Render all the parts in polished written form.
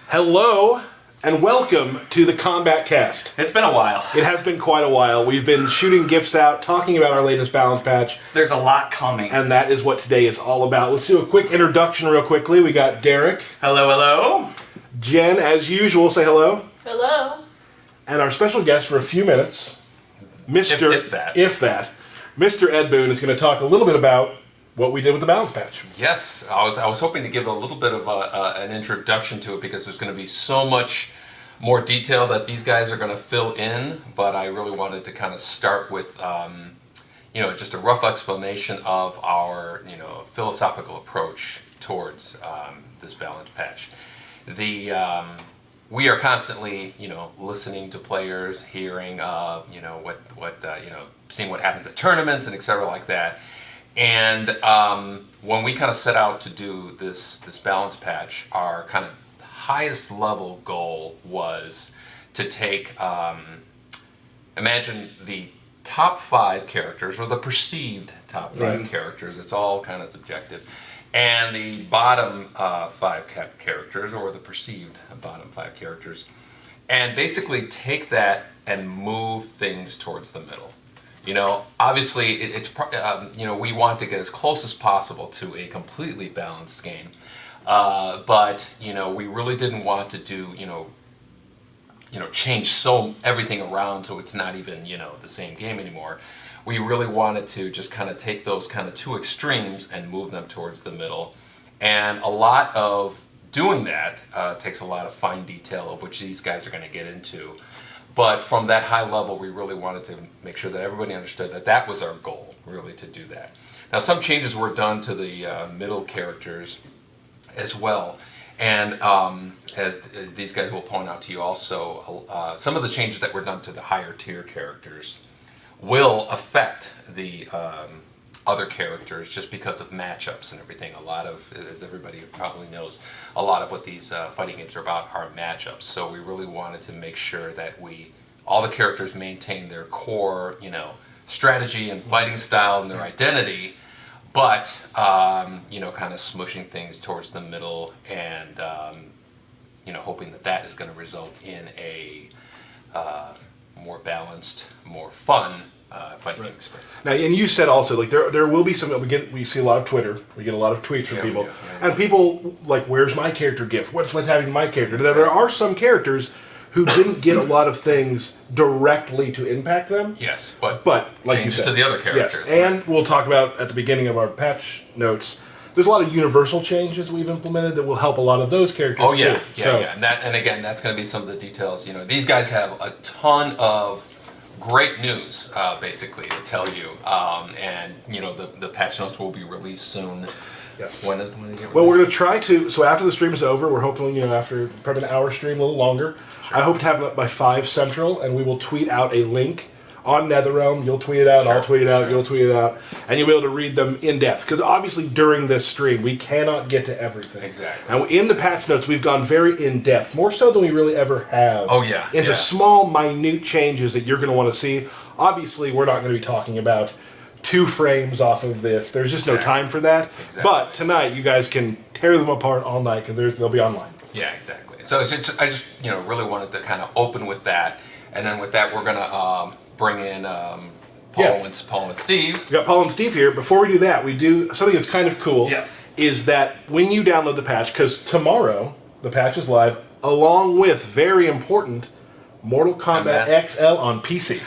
Hello and welcome to the Kombat Kast. It's been a while. It has been quite a while. We've been shooting gifts out, talking about our latest balance patch. There's a lot coming. And that is what today is all about. Let's do a quick introduction real quickly. We got Derek. Hello, hello. Jen, as usual, say hello. Hello. And our special guest for a few minutes, Mr. If that. Mr. Ed Boon is going to talk a little bit about what we did with the balance patch. Yes, I was hoping to give a little bit of an introduction to it because there's going to be so much more detail that these guys are going to fill in, but I really wanted to kind of start with just a rough explanation of our philosophical approach towards this balance patch. We are constantly listening to players, hearing seeing what happens at tournaments and etc. like that. And when we kind of set out to do this balance patch, our kind of highest level goal was to take, imagine the top 5 characters, or the perceived top 5 characters, it's all kind of subjective, and the bottom 5 characters, or the perceived bottom 5 characters, and basically take that and move things towards the middle. Obviously, we want to get as close as possible to a completely balanced game, but we really didn't want to do change everything around so it's not even the same game anymore. We really wanted to just kind of take those kind of two extremes and move them towards the middle, and a lot of doing that takes a lot of fine detail, of which these guys are going to get into. But from that high level, we really wanted to make sure that everybody understood that that was our goal, really, to do that. Now, some changes were done to the middle characters as well. And as these guys will point out to you also, some of the changes that were done to the higher tier characters will affect the other characters just because of matchups and everything. A lot of, as everybody probably knows, a lot of what these fighting games are about are matchups. So we really wanted to make sure that all the characters maintain their core, strategy and fighting style and their identity, but kind of smushing things towards the middle and hoping that is going to result in a more balanced, more fun fighting experience. Now, and you said also, there will be some, we see a lot of Twitter, we get a lot of tweets from people, and people where's my character GIF? What's happening to my character? Now, there are some characters who didn't get a lot of things directly to impact them. Yes, but like changes you said, to the other characters. Yes, and we'll talk about at the beginning of our patch notes. There's a lot of universal changes we've implemented that will help a lot of those characters too. Yeah. And again, that's going to be some of the details. These guys have a ton of great news, basically, to tell you. And the patch notes will be released soon. Yes. When they get released? Well, we're going to try to. So after the stream is over, we're hoping after probably an hour stream, a little longer. Sure. I hope to have it up by 5 Central, and we will tweet out a link on NetherRealm. You'll tweet it out. Sure. I'll tweet it out. You'll tweet it out, and you'll be able to read them in depth. Because obviously during this stream, we cannot get to everything. Exactly. And in the patch notes, we've gone very in depth, more so than we really ever have. Oh yeah. Into small, minute changes that you're going to want to see. Obviously, we're not going to be talking about 2 frames off of this. There's just no time for that. Exactly. But tonight, you guys can tear them apart all night because they'll be online. Yeah, exactly. So I just really wanted to kind of open with that, and then with that, we're gonna bring in Paul and Steve. We got Paul and Steve here. Before we do that, we do something that's kind of cool. Yeah. Is that when you download the patch, because tomorrow the patch is live, along with very important Mortal Kombat XL on PC.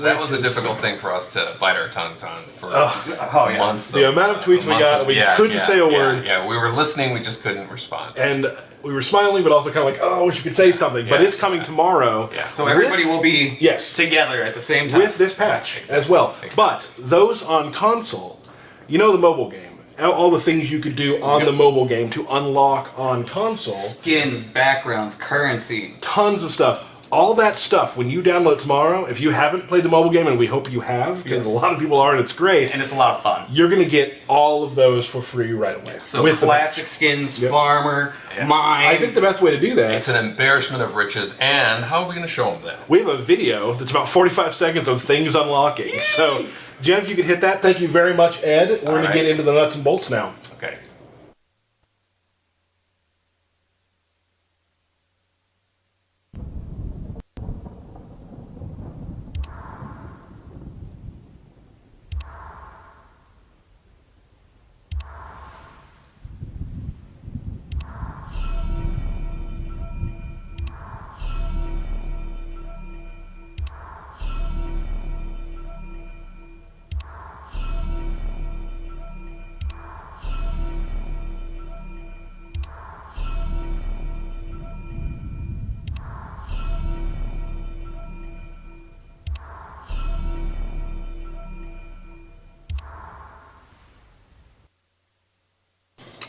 That was a difficult thing for us to bite our tongues on for months. The amount of tweets we got, we couldn't say a word. Yeah, we were listening, we just couldn't respond. And we were smiling, but also kind of I wish you could say something. But it's coming tomorrow. Yeah. So everybody will be together at the same time. With this patch as well. Exactly. But those on console, the mobile game. All the things you could do on the mobile game to unlock on console. Skins, backgrounds, currency. Tons of stuff. All that stuff, when you download it tomorrow, if you haven't played the mobile game, and we hope you have, because a lot of people are, and it's great. And it's a lot of fun. You're going to get all of those for free right away. So with classic skins, Farmer, Mine. I think the best way to do that... It's an embarrassment of riches, and how are we going to show them that? We have a video that's about 45 seconds of things unlocking. Yay! So, Jen, if you could hit that. Thank you very much, Ed. We're going to get into the nuts and bolts now. Okay.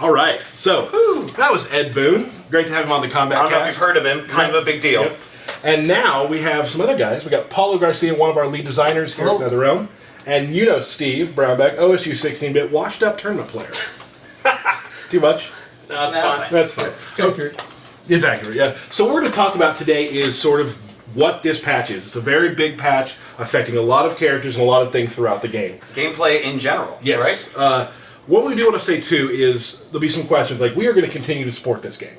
All right, so that was Ed Boone. Great to have him on the Kombat I don't know if Cast. you've heard of him. Kind of a big deal. Yep. And now we have some other guys. We got Paulo Garcia, one of our lead designers here at NetherRealm. And you know Steve Brownback, OSU 16-bit, washed-up tournament player. Too much? No, that's fine. That's fine. It's accurate. It's accurate, yeah. So what we're going to talk about today is sort of what this patch is. It's a very big patch affecting a lot of characters and a lot of things throughout the game. Gameplay in general, Yes. right? What we do want to say, too, is there'll be some questions. Like, we are going to continue to support this game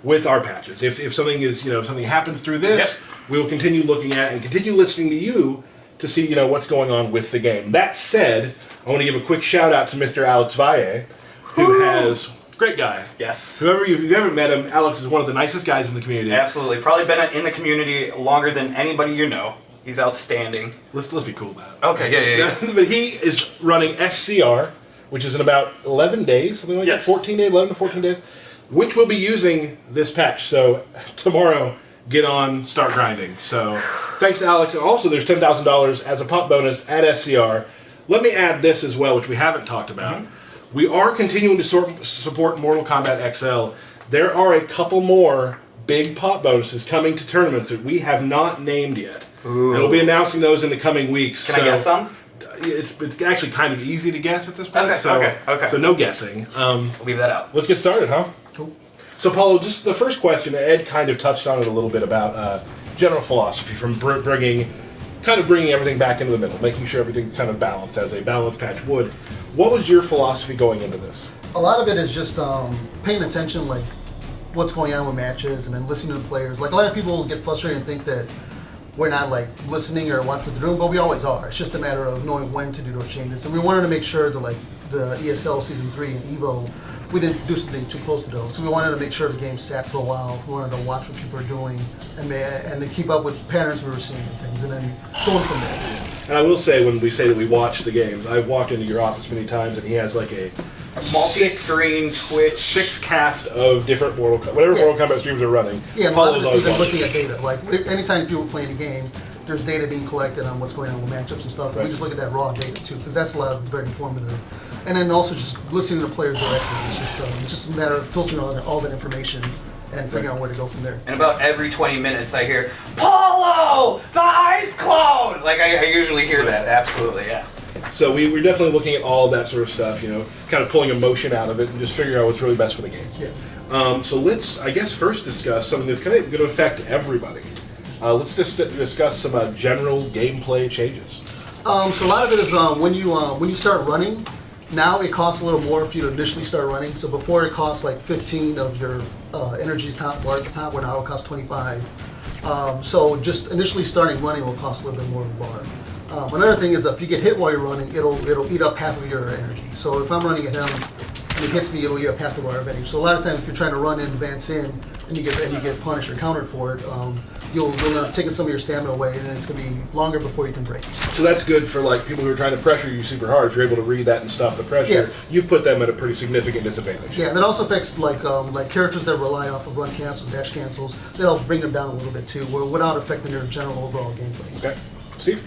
with our patches. If something is, if something happens through this, we will continue looking at and continue listening to you to see, what's going on with the game. That said, I want to give a quick shout out to Mr. Alex Valle, who has... Great guy. Yes. If you haven't met him, Alex is one of the nicest guys in the community. Absolutely. Probably been in the community longer than anybody you know. He's outstanding. Let's be cool about it. Okay, yeah. But he is running SCR, which is in about 11 days, something like that, 14 days, 11 to 14 days, which will be using this patch. So tomorrow, get on, start grinding. So thanks to Alex. And also there's $10,000 as a pop bonus at SCR. Let me add this as well, which we haven't talked about. We are continuing to support Mortal Kombat XL. There are a couple more big pop bonuses coming to tournaments that we have not named yet. Ooh. And we'll be announcing those in the coming weeks. Can I guess some? It's actually kind of easy to guess at this point. Okay. So no guessing. We'll leave that out. Let's get started, huh? Cool. So Paulo, just the first question, Ed kind of touched on it a little bit about general philosophy from bringing everything back into the middle, making sure everything's kind of balanced as a balanced patch would. What was your philosophy going into this? A lot of it is just paying attention, like what's going on with matches, and then listening to the players. Like a lot of people get frustrated and think that we're not like listening or watching what they're doing, but we always are. It's just a matter of knowing when to do those changes. And we wanted to make sure that like the ESL Season 3 and EVO, we didn't do something too close to those. So we wanted to make sure the game sat for a while. We wanted to watch what people are doing and to keep up with patterns we were seeing and things, and then going from there. And I will say, when we say that we watch the games, I've walked into your office many times, and he has like a multi-screen Twitch 6 cast of different Mortal Kombat streams are running. Yeah, and a lot of it's even looking at data. Like anytime people are playing a game, there's data being collected on what's going on with matchups and stuff. Right. We just look at that raw data too, because that's a lot of very informative. And then also just listening to players directly. It's just a matter of filtering all that information and figuring out where to go from there. And about every 20 minutes I hear, Paulo, the ice clone! Like I usually hear that, absolutely, yeah. So we're definitely looking at all that sort of stuff, kind of pulling emotion out of it and just figuring out what's really best for the game. Yeah. So let's, I guess, first discuss something that's kind of going to affect everybody. Let's just discuss some general gameplay changes. So a lot of it is when you start running. Now it costs a little more if you initially start running. So before it costs like 15 of your energy top bar at the top, where now it costs 25. So just initially starting running will cost a little bit more of a bar. Another thing is if you get hit while you're running, it'll eat up half of your energy. So if I'm running at him and it hits me, it'll eat up half the bar of energy. So a lot of times if you're trying to run in, advance in, and you get punished or countered for it, you'll end up taking some of your stamina away, and then it's going to be longer before you can break. So that's good for like people who are trying to pressure you super hard. If you're able to read that and stop the pressure, you've put them at a pretty significant disadvantage. Yeah, and that also affects like characters that rely off of run cancels, dash cancels. That helps bring them down a little bit too, without affecting their general overall gameplay. Okay, Steve.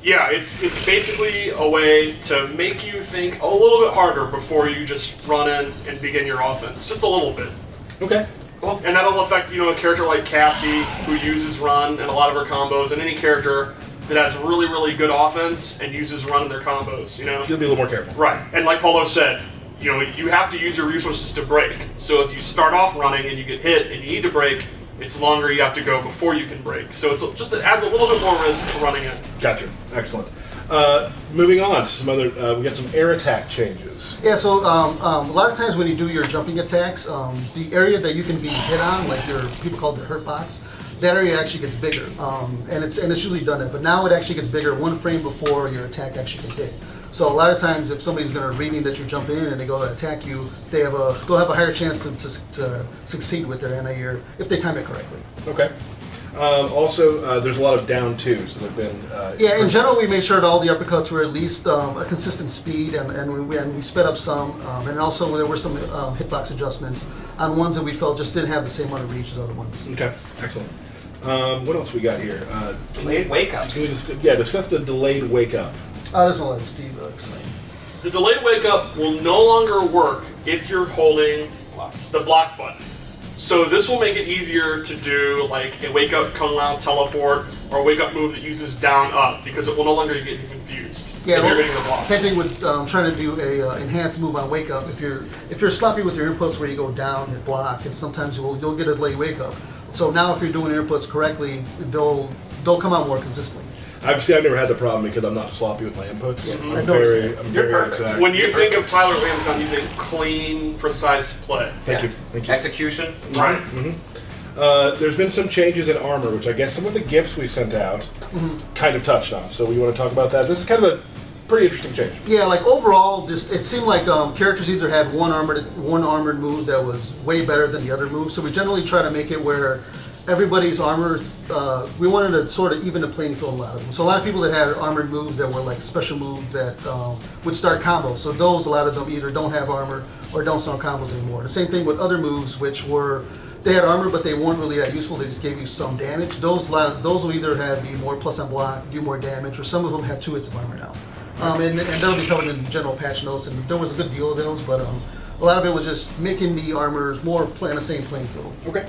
Yeah, it's basically a way to make you think a little bit harder before you just run in and begin your offense, just a little bit. Okay. Cool. And that'll affect, a character like Cassie, who uses run in a lot of her combos, and any character that has really, really good offense and uses run in their combos, You'll be a little more careful. Right. And like Paulo said, you have to use your resources to break. So if you start off running and you get hit and you need to break, it's longer you have to go before you can break. So it adds a little bit more risk to running in. Gotcha. Excellent. Moving on to some other, we got some air attack changes. Yeah, so a lot of times when you do your jumping attacks, the area that you can be hit on, like people call it the hurt box, that area actually gets bigger, and it's usually done that. But now it actually gets bigger 1 frame before your attack actually gets hit. So a lot of times, if somebody's going to reading that you're jumping in and they go to attack you, they'll have a higher chance to succeed with their anti-air if they time it correctly. Okay. Also, there's a lot of down twos that have been. Yeah, in general, we made sure that all the uppercuts were at least a consistent speed, and we sped up some, and also there were some hitbox adjustments on ones that we felt just didn't have the same amount of reach as other ones. Okay, excellent. What else we got here? Delayed wake-ups. Discuss the delayed wake-up. This one let Steve explain. The delayed wake-up will no longer work if you're holding the block button. So this will make it easier to do like a wake up, come around, teleport, or a wake up move that uses down up, because it will no longer get you confused if you're hitting the block. Same thing with trying to do a enhanced move on wake up. If you're sloppy with your inputs where you go down and block, and sometimes you'll get a late wake up. So now if you're doing your inputs correctly, they'll come out more consistently. I've never had the problem because I'm not sloppy with my inputs. Yeah, I'm very perfect. exact. When you think of Tyler Lansdowne, you think clean, precise play. Thank you. Execution. Right. There's been some changes in armor, which I guess some of the gifts we sent out kind of touched on. So we want to talk about that. This is kind of a pretty interesting change. Yeah, like overall, it seemed like characters either had one armored move that was way better than the other move. So we generally try to make it where everybody's armor, we wanted to sort of even the playing field a lot of them. So a lot of people that had armored moves that were like special moves that would start combos. So those, a lot of them either don't have armor or don't start combos anymore. The same thing with other moves, which were, they had armor but they weren't really that useful, they just gave you some damage. Those will either be more plus on block, do more damage, or some of them have 2 hits of armor now. And that'll be covered in general patch notes, and there was a good deal of those, but a lot of it was just making the armors more on the same playing field. Okay.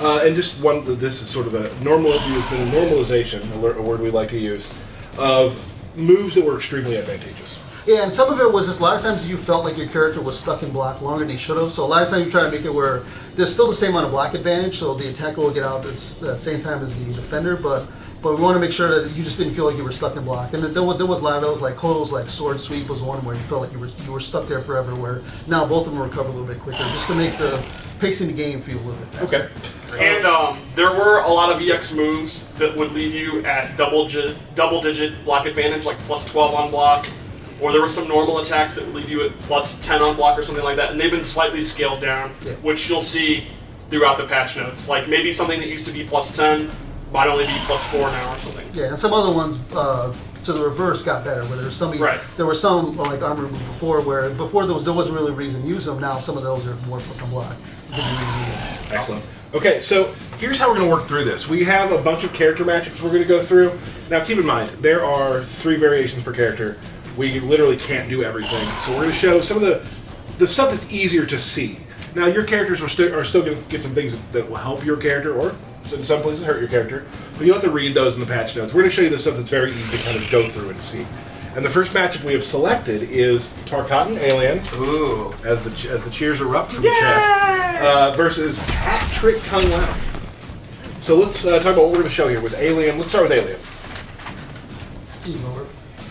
And just one, this is sort of a normalization, a word we like to use, of moves that were extremely advantageous. Yeah, and some of it was just a lot of times you felt like your character was stuck in block longer than he should have. So a lot of times you try to make it where there's still the same amount of block advantage, so the attacker will get out at the same time as the defender, but we want to make sure that you just didn't feel like you were stuck in block. And there was a lot of those, like Koto's like sword sweep was one where you felt like you were stuck there forever, where now both of them recover a little bit quicker, just to make the pacing the game feel a little bit faster. Okay. And there were a lot of EX moves that would leave you at double-digit block advantage, like plus 12 on block, or there were some normal attacks that would leave you at plus 10 on block or something like that, and they've been slightly scaled down, which you'll see throughout the patch notes. Like maybe something that used to be plus 10 might only be plus 4 now or something. Yeah, and some other ones to the reverse got better, where there were some like armor moves before where there wasn't really a reason to use them. Now some of those are more plus on block. Excellent. Okay, so here's how we're going to work through this. We have a bunch of character matchups we're going to go through. Now keep in mind, there are 3 variations per character. We literally can't do everything. So we're going to show some of the stuff that's easier to see. Now your characters are still going to get some things that will help your character, or in some places hurt your character. But you'll have to read those in the patch notes. We're going to show you the stuff that's very easy to kind of go through and see. And the first matchup we have selected is Tarkatan Alien. Ooh. As the cheers erupt from the chat. Versus Hat Trick Kung Lao. So let's talk about what we're going to show here with Alien. Let's start with Alien.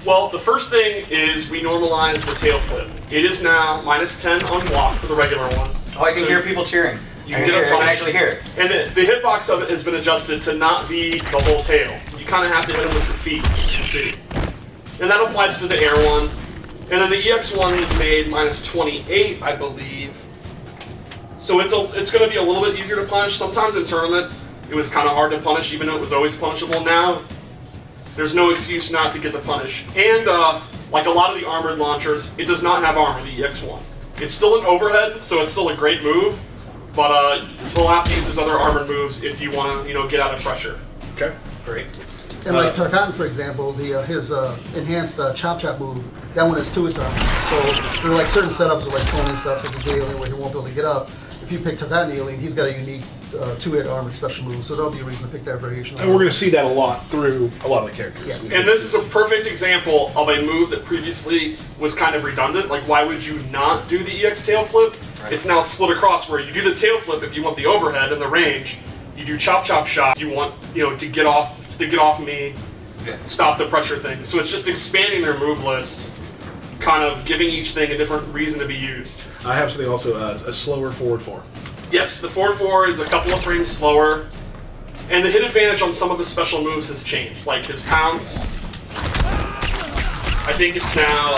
Well, the first thing is we normalize the tail flip. It is now minus 10 on block for the regular one. Oh, I can hear people cheering. You can get a punish. I can actually hear it. And the hitbox of it has been adjusted to not be the whole tail. You kind of have to hit them with your feet, you can see. And that applies to the air one. And then the EX one is made minus 28, I believe. So it's going to be a little bit easier to punish. Sometimes in tournament, it was kind of hard to punish, even though it was always punishable. Now, there's no excuse not to get the punish. And like a lot of the armored launchers, it does not have armor, the EX one. It's still an overhead, so it's still a great move. But you'll have to use his other armored moves if you want to, get out of pressure. Okay. Great. And like Tarkatan, for example, his enhanced chop chop move, that one has 2 hits on it. So there are like certain setups with like Tony and stuff, like the Alien, where he won't be able to get up. If you pick Tarkatan Alien, he's got a unique 2-hit armored special move, so there'll be a reason to pick that variation. And we're going to see that a lot through a lot of the characters. Yeah. And this is a perfect example of a move that previously was kind of redundant. Like, why would you not do the EX tail flip? Right. It's now split across where you do the tail flip if you want the overhead and the range. You do chop chop shot if you want, to get off me, stop the pressure thing. So it's just expanding their move list, kind of giving each thing a different reason to be used. I have something also, a slower forward 4. Yes, the 4-4 is a couple of frames slower, and the hit advantage on some of his special moves has changed, like his pounce. I think it's now,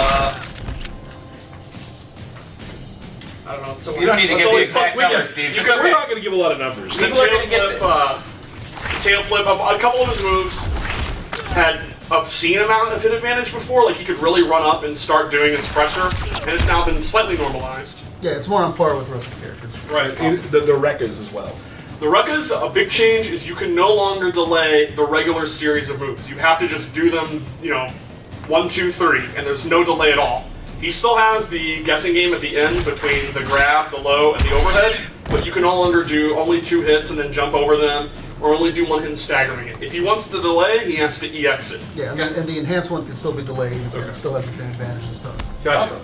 I don't know. So you don't need to give the exact numbers, Steve. We're not going to give a lot of numbers. The tail flip, a couple of his moves had obscene amount of hit advantage before, like he could really run up and start doing his pressure, and it's now been slightly normalized. Yeah, it's more on par with the rest of the characters. Right. Awesome. The Rekkas as well. The Rekkas, a big change is you can no longer delay the regular series of moves. You have to just do them, 1, 2, 3, and there's no delay at all. He still has the guessing game at the end between the grab, the low, and the overhead, but you can no longer do only 2 hits and then jump over them, or only do 1 hit and staggering it. If he wants to delay, he has to EX it. Yeah, and the enhanced one can still be delayed, and it still has the advantage and stuff. Gotcha.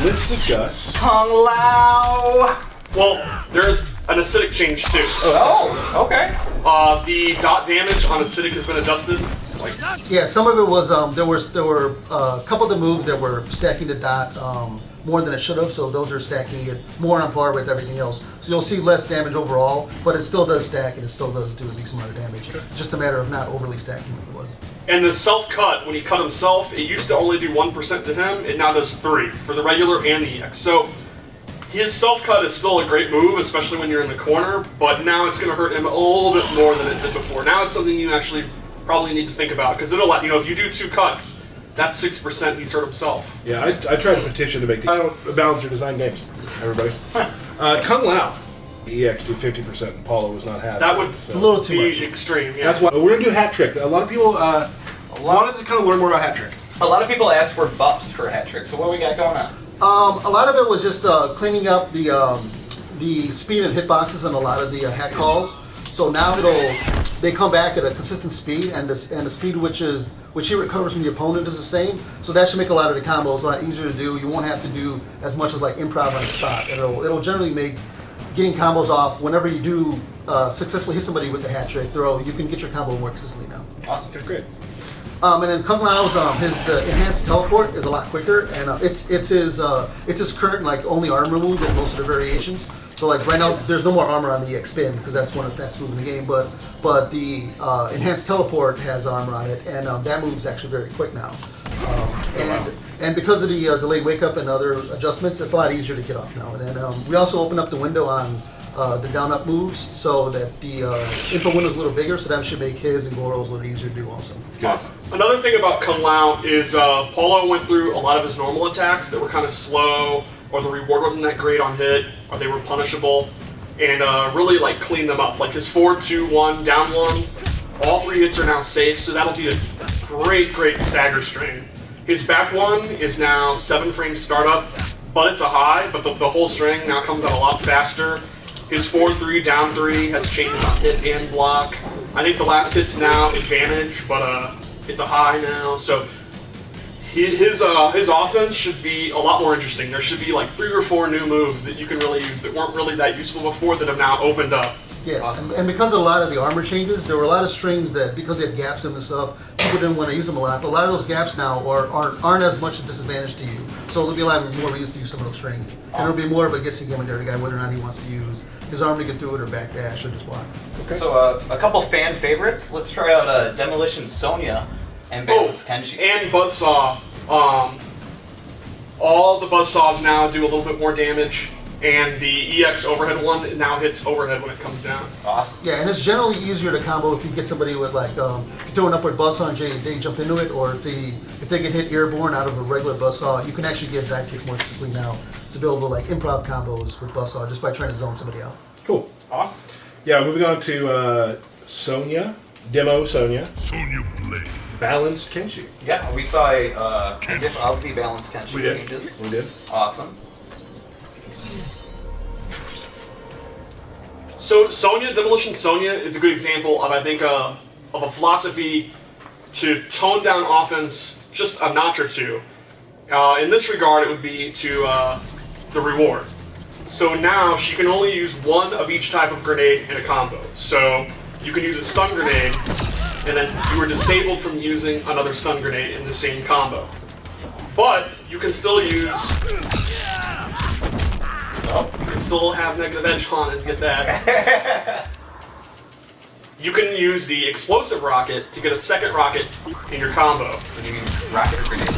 Let's discuss. Kung Lao. Well, there's an acidic change too. Oh, okay. The dot damage on acidic has been adjusted. Yeah, some of it was there were a couple of the moves that were stacking the dot more than it should have, so those are stacking it more on par with everything else. So you'll see less damage overall, but it still does stack and it still does do a decent amount of damage. It's just a matter of not overly stacking like it was. And the self-cut, when he cut himself, it used to only do 1% to him, it now does 3 for the regular and the EX. So his self-cut is still a great move, especially when you're in the corner, but now it's going to hurt him a little bit more than it did before. Now it's something you actually probably need to think about, because it'll let, if you do 2 cuts, that's 6% he's hurt himself. Yeah, I tried to petition to make the balancer design games, everybody. Kung Lao, EX do 50% and Paulo was not happy. That would a little too be much. extreme, yeah. That's why we're going to do Hat Trick. A lot of people wanted to kind of learn more about Hat Trick. A lot of people ask for buffs for Hat Trick, so what do we got going on? A lot of it was just cleaning up the speed and hitboxes and a lot of the hat calls. So now they come back at a consistent speed, and the speed which he recovers from the opponent is the same. So that should make a lot of the combos a lot easier to do. You won't have to do as much as like improv on the spot. It'll generally make getting combos off whenever you do successfully hit somebody with the hat trick throw. You can get your combo more consistently now. Awesome. That's great. And then Kung Lao's the enhanced teleport is a lot quicker, and it's his current like only armor move in most of the variations. So like right now there's no more armor on the EX spin because that's one of the fastest moves in the game. But the enhanced teleport has armor on it, and that move's actually very quick now. And because of the delayed wake up and other adjustments, it's a lot easier to get off now. And then we also opened up the window on the down-up moves so that the info window's a little bigger, so that should make his and Goro's a little easier to do also. Awesome. Another thing about Kung Lao is Paulo went through a lot of his normal attacks that were kind of slow, or the reward wasn't that great on hit, or they were punishable, and really like cleaned them up. Like his 4-2-1, down 1, all 3 hits are now safe, so that'll be a great stagger string. His back 1 is now 7 frames startup, but it's a high, but the whole string now comes out a lot faster. His 4-3, down 3 has changed on hit and block. I think the last hit's now advantage, but it's a high now. So his offense should be a lot more interesting. There should be like 3 or 4 new moves that you can really use that weren't really that useful before that have now opened up. Yeah, Awesome. and because of a lot of the armor changes, there were a lot of strings that, because they had gaps in them and stuff, people didn't want to use them a lot. But a lot of those gaps now aren't as much a disadvantage to you. So it'll be a lot more used to use some of those strings. Awesome. And it'll be more of a guessing game with every guy whether or not he wants to use his armor to get through it or backdash or just block. Okay. So a couple fan favorites. Let's try out Demolition Sonya and Balance Kenshi. And Buzzsaw. All the Buzzsaws now do a little bit more damage, and the EX overhead one now hits overhead when it comes down. Awesome. Yeah, and it's generally easier to combo if you get somebody with like, if you throw an upward buzzsaw and they jump into it, or if they get hit airborne out of a regular buzzsaw, you can actually get dive kick more consistently now to be able to like improv combos with buzzsaw just by trying to zone somebody out. Cool. Awesome. Yeah, moving on to Sonya. Demo Sonya. Sonya Blade. Balanced Kenshi. Yeah, we saw a GIF of the Balance Kenshi We did. changes. We did. Awesome. So Demolition Sonya is a good example of, I think, of a philosophy to tone down offense just a notch or two. In this regard, it would be to the reward. So now she can only use 1 of each type of grenade in a combo. So you can use a stun grenade, and then you are disabled from using another stun grenade in the same combo. But you can still use... Oh, you can still have negative edge on and get that. You can use the explosive rocket to get a second rocket in your combo. When you mean rocket or grenade?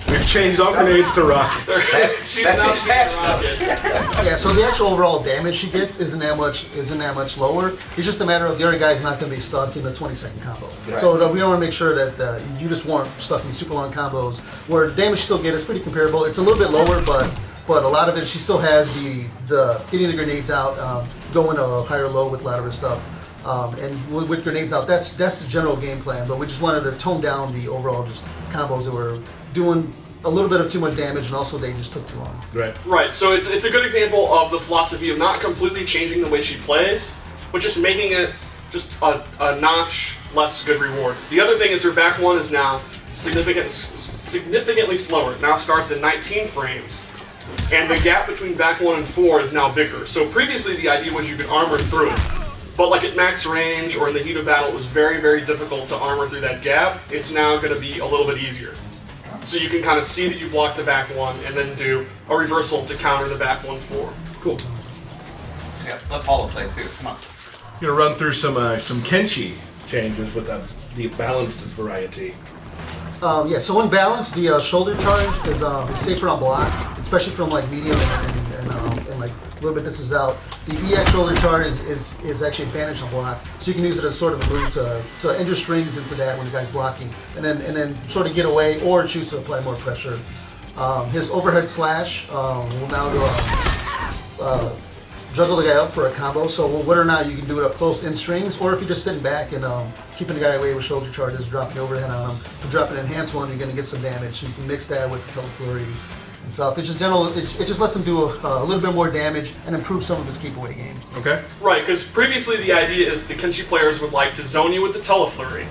We've changed all grenades to rockets. She's That's now it. shooting a rocket. Yeah, so the actual overall damage she gets isn't that much lower. It's just a matter of the other guy's not going to be stuck in a 20-second combo. Right. So we want to make sure that you just weren't stuck in super long combos where damage she still gets is pretty comparable. It's a little bit lower, but a lot of it she still has the getting the grenades out, going to higher low with a lot of her stuff. And with grenades out, that's the general game plan. But we just wanted to tone down the overall just combos that were doing a little bit of too much damage, and also they just took too long. Right. Right, so it's a good example of the philosophy of not completely changing the way she plays, but just making it just a notch less good reward. The other thing is her back one is now significantly slower. It now starts at 19 frames, and the gap between back 1 and 4 is now bigger. So previously the idea was you could armor through it, but like at max range or in the heat of battle, it was very, very difficult to armor through that gap. It's now going to be a little bit easier. So you can kind of see that you block the back 1 and then do a reversal to counter the back 1-4. Cool. Yeah, let Paulo play too. Come on. Gonna run through some Kenshi changes with the balanced variety. Yeah, so in balance, the shoulder charge is safer on block, especially from like medium and like a little bit distance out. The EX shoulder charge is actually advantage on block, so you can use it as sort of a move to injure strings into that when the guy's blocking, and then sort of get away or choose to apply more pressure. His overhead slash will now do juggle the guy up for a combo, so whether or not you can do it up close in strings, or if you're just sitting back and keeping the guy away with shoulder charges, dropping overhead on him, and dropping an enhanced one, you're going to get some damage, so you can mix that with the teleflurry and stuff. It's just it just lets him do a little bit more damage and improve some of his keep away game. Okay. Right, because previously the idea is the Kenshi players would like to zone you with the teleflurry,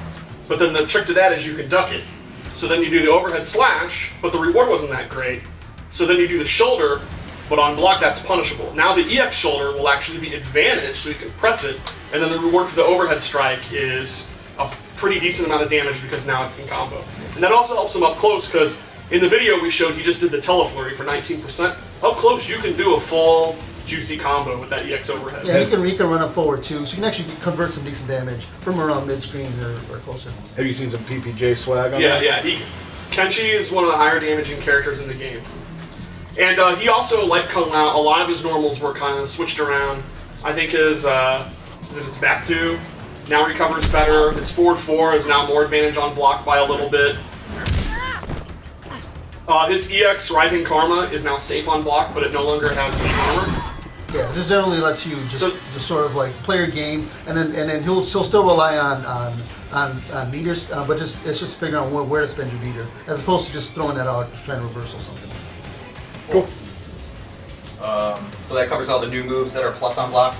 but then the trick to that is you can duck it. So then you do the overhead slash, but the reward wasn't that great. So then you do the shoulder, but on block that's punishable. Now the EX shoulder will actually be advantage, so you can press it, and then the reward for the overhead strike is a pretty decent amount of damage because now it can combo. And that also helps him up close, because in the video we showed he just did the teleflurry for 19%. Up close you can do a full juicy combo with that EX overhead. Yeah, he can run up forward too, so you can actually convert some decent damage from around mid-screen or closer. Have you seen some PPJ swag on Yeah, that? yeah. Kenshi is one of the higher damaging characters in the game. And he also, like Kung Lao, a lot of his normals were kind of switched around. I think his back 2 now recovers better. His forward 4 is now more advantage on block by a little bit. His EX Rising Karma is now safe on block, but it no longer has the armor. Yeah, it just generally lets you just sort of like play your game, and then he'll still rely on meters, but it's just figuring out where to spend your meter, as opposed to just throwing that out trying to reversal something. Cool. So that covers all the new moves that are plus on block.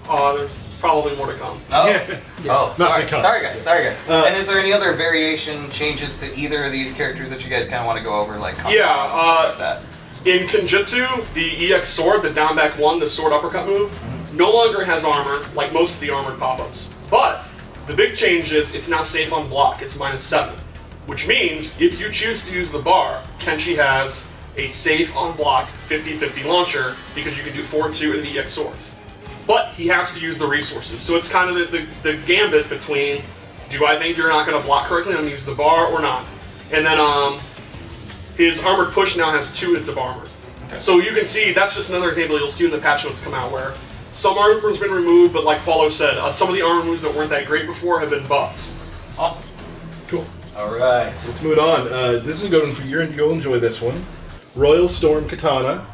There's probably more to come. Oh, Yeah. oh, Not sorry, to come. sorry guys. And is there any other variation changes to either of these characters that you guys kind of want to go over, like Kombat and stuff like that? In Kenjutsu, the EX sword, the down back 1, the sword uppercut move, no longer has armor, like most of the armored pop-ups. But the big change is it's now safe on block. It's -7, which means if you choose to use the bar, Kenshi has a safe on block 50-50 launcher because you can do 4-2 in the EX sword. But he has to use the resources. So it's kind of the gambit between, do I think you're not going to block correctly and use the bar or not? And then his armored push now has 2 hits of armor. Okay. So you can see, that's just another example you'll see when the patch notes come out, where some armor has been removed, but like Paulo said, some of the armor moves that weren't that great before have been buffed. Awesome. Cool. All right. Let's move on. This is going for you, and you'll enjoy this one. Royal Storm Katana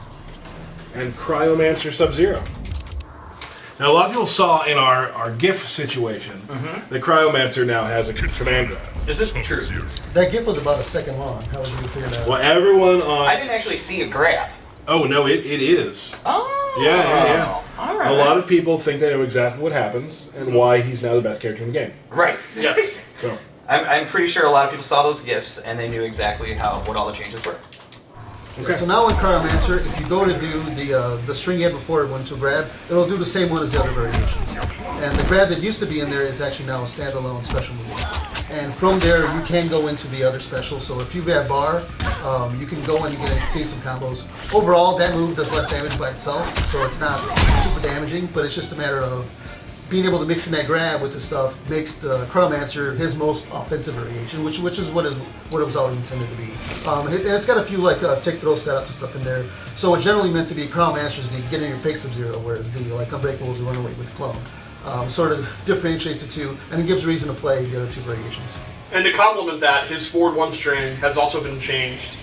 and Cryomancer Sub-Zero. Now, a lot of people saw in our GIF situation that Cryomancer now has a command grab. Is this true? That GIF was about a second long. How would you figure that out? Well, everyone on... I didn't actually see a grab. Oh, no, it is. Oh. Yeah. All right. A lot of people think they know exactly what happens and why he's now the best character in the game. Right. Yes. So, I'm pretty sure a lot of people saw those GIFs and they knew exactly what all the changes were. okay. So now in Cryomancer, if you go to do the string you had before it went to grab, it'll do the same one as the other variations. And the grab that used to be in there is actually now a standalone special move. And from there, you can go into the other specials. So if you have bar, you can go and you can take some combos. Overall, that move does less damage by itself, so it's not super damaging, but it's just a matter of being able to mix in that grab with the stuff makes the Cryomancer his most offensive variation, which is what it was always intended to be. And it's got a few like tick throw setups and stuff in there. So it's generally meant to be Cryomancer's the get in your face Sub-Zero, whereas the like Unbreakables or Runaway with the clone. Sort of differentiates the two, and it gives reason to play the other two variations. And to complement that, his forward 1 string has also been changed.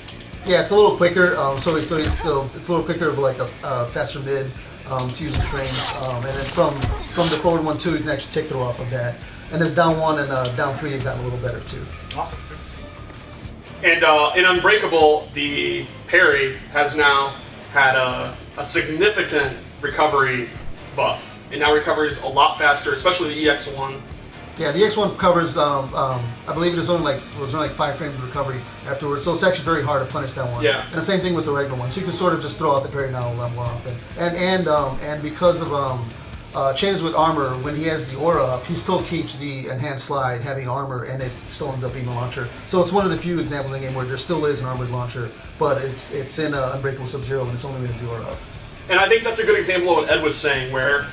Yeah, it's a little quicker. So it's a little quicker of like a faster mid to use the strings, and then from the forward 1 2, you can actually take throw off of that. And his down 1 and down 3 have gotten a little better too. Awesome. And in Unbreakable, the parry has now had a significant recovery buff. It now recovers a lot faster, especially the EX1. Yeah, the X1 covers. I believe it was only like 5 frames of recovery afterwards, so it's actually very hard to punish that one. Yeah. And the same thing with the regular one. So you can sort of just throw out the parry now a lot more often. And because of changes with armor, when he has the aura up, he still keeps the enhanced slide having armor, and it still ends up being a launcher. So it's one of the few examples in the game where there still is an armored launcher, but it's in Unbreakable Sub-Zero, and it's only when it's the aura up. And I think that's a good example of what Ed was saying, where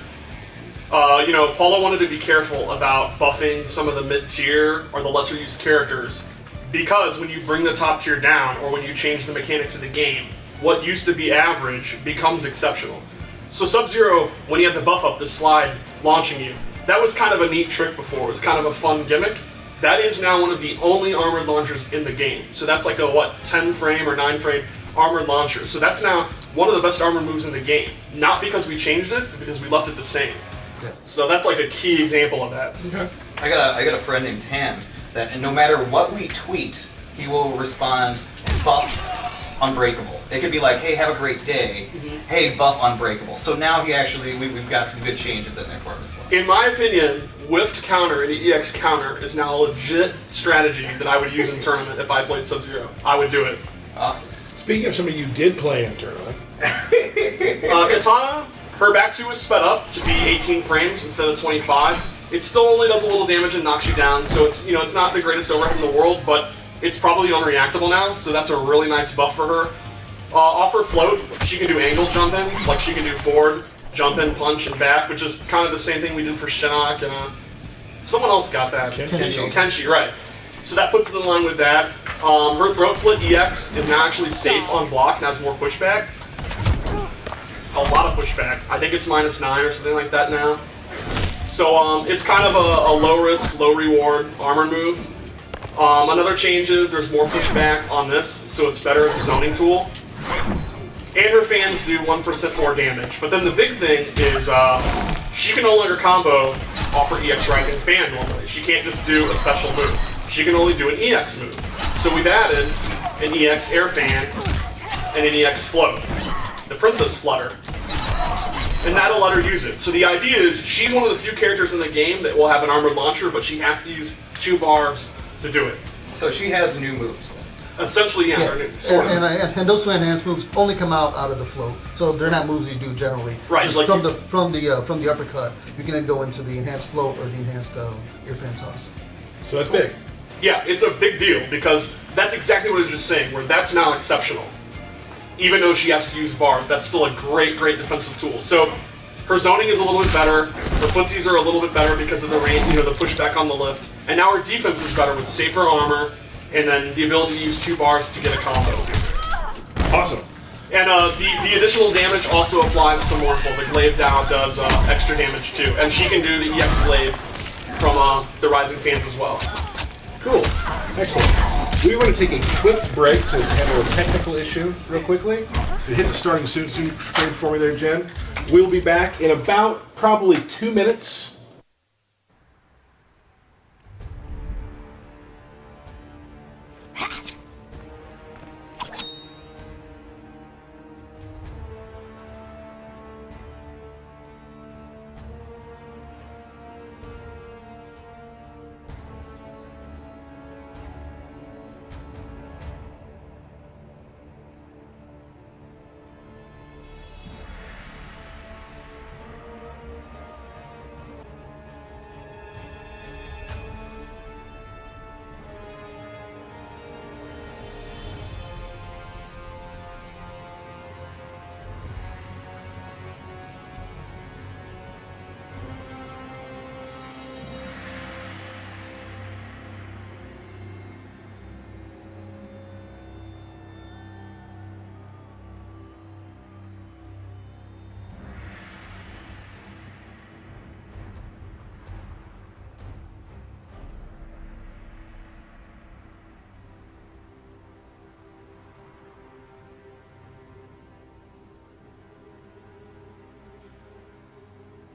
Paulo wanted to be careful about buffing some of the mid-tier or the lesser-used characters, because when you bring the top tier down, or when you change the mechanics of the game, what used to be average becomes exceptional. So Sub-Zero, when he had the buff up, the slide launching you, that was kind of a neat trick before. It was kind of a fun gimmick. That is now one of the only armored launchers in the game. So that's like a, 10 frame or 9 frame armored launcher. So that's now one of the best armor moves in the game. Not because we changed it, but because we left it the same. Yeah. So that's like a key example of that. Okay. I got a friend named Tan that no matter what we tweet, he will respond buff Unbreakable. It could be like, hey, have a great day. Hey, buff Unbreakable. So now we've got some good changes in there for him as well. In my opinion, whiffed counter and the EX counter is now a legit strategy that I would use in tournament if I played Sub-Zero. I would do it. Awesome. Speaking of somebody you did play in a tournament, Katana, her back 2 is sped up to be 18 frames instead of 25. It still only does a little damage and knocks you down, so it's not the greatest overhead in the world, but it's probably unreactable now, so that's a really nice buff for her. Off her float, she can do angle jump in, like she can do forward, jump in, punch, and back, which is kind of the same thing we did for Shinnok, and someone else got that. Kenshi, right. So that puts it in line with that. Her throat slit EX is now actually safe on block and has more pushback. A lot of pushback. I think it's -9 or something like that now. So it's kind of a low risk, low reward armor move. Another change is there's more pushback on this, so it's better as a zoning tool. And her fans do 1% more damage. But then the big thing is she can no longer combo off her EX Rising fan normally. She can't just do a special move. She can only do an EX move. So we've added an EX Air Fan and an EX Float, the Princess Flutter. And that'll let her use it. So the idea is she's one of the few characters in the game that will have an armored launcher, but she has to use 2 bars to do it. So she has new moves then. Essentially, yeah. Sort of. And those 2 enhanced moves only come out of the float, so they're not moves you do generally. Right, Just like from the uppercut, you can then go into the enhanced float or the enhanced air fan toss. so that's big. Yeah, it's a big deal because that's exactly what I was just saying, where that's now exceptional. Even though she has to use bars, that's still a great, great defensive tool. So her zoning is a little bit better, her footsies are a little bit better because of the range, the pushback on the lift, and now her defense is better with safer armor, and then the ability to use 2 bars to get a combo. Awesome. And the additional damage also applies to Morphle. The Glaive now does extra damage too, and she can do the EX Glaive from the Rising Fans as well. Cool. Excellent. We want to take a quick break to handle a technical issue real quickly. You hit the starting screen for me there, Jen. We'll be back in about probably 2 minutes.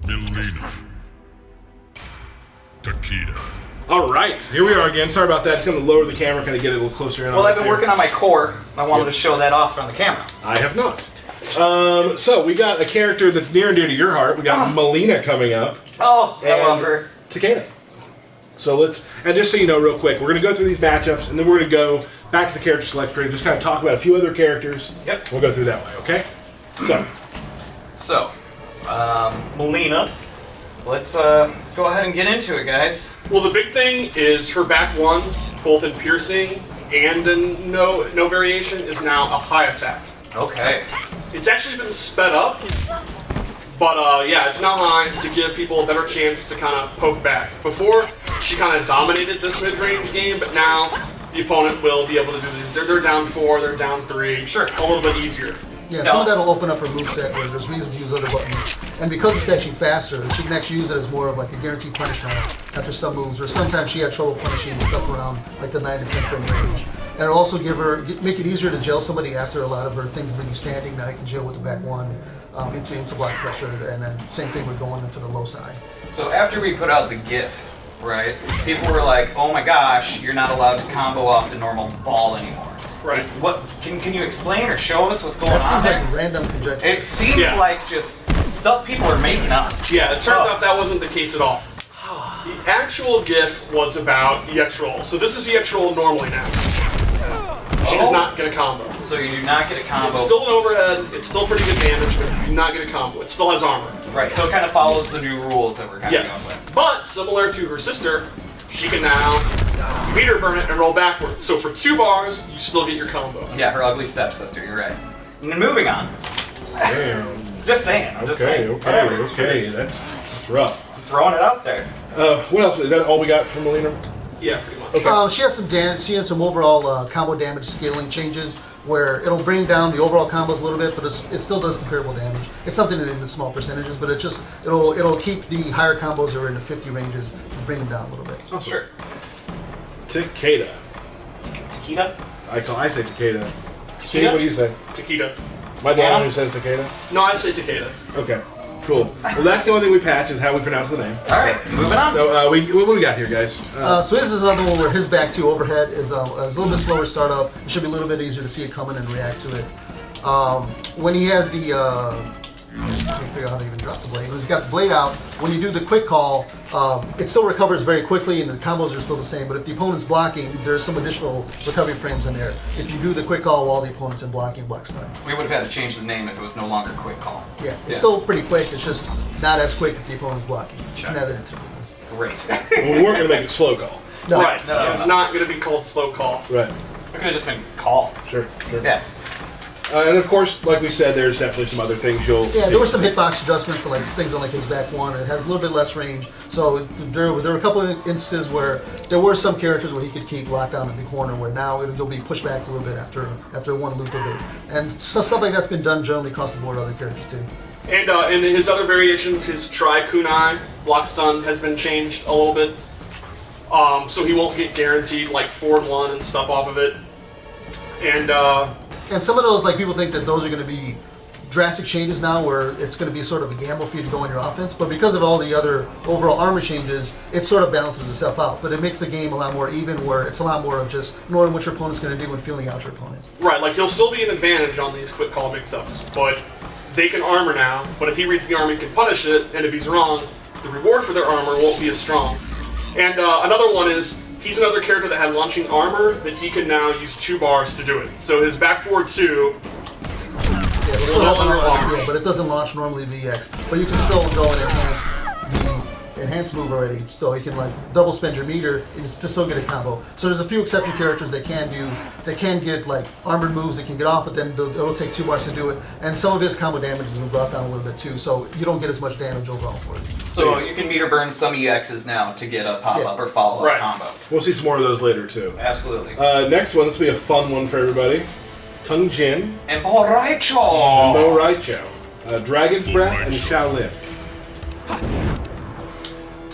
Milena. Takeda. All right, here we are again. Sorry about that. Just going to lower the camera, kind of get it a little closer in. Well, on I've us been here. working on my core. I wanted to show that off on the camera. I have not. So we got a character that's near and dear to your heart. We got Melina coming up. Oh, I and love her. Takeda. So let's, and just so you know real quick, we're going to go through these matchups, and then we're going to go back to the character select screen and just kind of talk about a few other characters. Yep. We'll go through that way, okay? So, Melina. Let's go ahead and get into it, guys. Well, the big thing is her back one, both in piercing and in no variation, is now a high attack. Okay. It's actually been sped up, but yeah, it's now high to give people a better chance to kind of poke back. Before, she kind of dominated this mid-range game, but now the opponent will be able to do they're down 4, they're down 3. Sure. A little bit easier. Yeah, No. some of that will open up her moveset where there's reasons to use other buttons. And because it's actually faster, she can actually use it as more of like a guaranteed punishment after some moves, or sometimes she had trouble punishing stuff around like the 9 to 10 frame range. And it'll also make it easier to jail somebody after a lot of her things that you standing. Now you can jail with the back one into block pressure, and then same thing with going into the low side. So after we put out the GIF, right, people were like, "Oh my gosh, you're not allowed to combo off the normal ball anymore." Right. What can you explain or show us what's going That on seems there? like random conjecture. It seems Yeah. like just stuff people are making up. Yeah, it turns out that wasn't the case at all. The actual GIF was about EX roll. So this is EX roll normally now. She does not get a combo. So you do not get a combo. It's still an overhead, it's still pretty good damage, but you do not get a combo. It still has armor. Right. So it kind of follows the new rules that we're kind of Yes. going with. But similar to her sister, she can now meter burn it and roll backwards. So for 2 bars, you still get your combo. Yeah, her ugly stepsister. You're right. And then moving on. Damn. Just saying. I'm just saying. Whatever, it's Okay, great. that's rough. Throwing it out there. What else? Is that all we got from Melina? Yeah, pretty much. She has some damage. She had some overall combo damage scaling changes where it'll bring down the overall combos a little bit, but it still does comparable damage. It's something in the small percentages, but it'll keep the higher combos that are in the 50 ranges and bring them down a little bit. Oh, sure. Takeda. Takeda? I say Takeda. Steve, what do you say? Takeda. My Yeah. dad who says Takeda. No, I say Takeda. Okay, cool. Well, that's the only thing we patch is how we pronounce the name. All right, moving on. So what do we got here, guys? So this is another one where his back two overhead is a little bit slower startup. It should be a little bit easier to see it coming and react to it. When he has the, I can't figure out how to even drop the blade. When he's got the blade out, when you do the quick call, it still recovers very quickly and the combos are still the same. But if the opponent's blocking, there's some additional recovery frames in there. If you do the quick call while the opponent's in blocking, block stun. We would have had to change the name if it was no longer quick call. Yeah, it's Yeah. still pretty quick. It's just not as quick if the opponent's blocking. Sure. Now that it's Great. Well, we weren't going to make it slow call. no. Right. No. It's not going to be called slow call. Right. It could have just been call. Sure. Yeah. And of course, like we said, there's definitely some other things you'll Yeah, see. there were some hitbox adjustments, like things on like his back one. It has a little bit less range, so there were a couple of instances where there were some characters where he could keep locked down in the corner, where now you'll be pushed back a little bit after one loop of it, and stuff like that's been done generally across the board with other characters too. And in his other variations, his Tri Kunai block stun has been changed a little bit. So he won't get guaranteed like forward one and stuff off of it. And some of those, like people think that those are going to be drastic changes now, where it's going to be sort of a gamble for you to go on your offense. But because of all the other overall armor changes, it sort of balances itself out. But it makes the game a lot more even, where it's a lot more of just knowing what your opponent's going to do and feeling out your opponent. Right, like he'll still be an advantage on these quick call mix-ups, but they can armor now. But if he reads the armor, he can punish it, and if he's wrong, the reward for their armor won't be as strong. And another one is, he's another character that had launching armor that he can now use 2 bars to do it. So his back forward 2, Yeah, So it'll under launch. yeah, but it doesn't launch normally the EX. But you can still go and enhance the enhanced move already. So you can like double spend your meter and to still get a combo. So there's a few exception characters that can get like armored moves that can get off, but then it'll take 2 bars to do it. And some of his combo damage has been brought down a little bit too, so you don't get as much damage overall for it. So you can meter burn some EXs now to get a pop-up Yeah. or follow-up Right. combo. We'll see some more of those later too. Absolutely. Next one, this will be a fun one for everybody. Kung Jin, And Boraicho! Mo Raicho, Dragon's Breath, and Shaolin.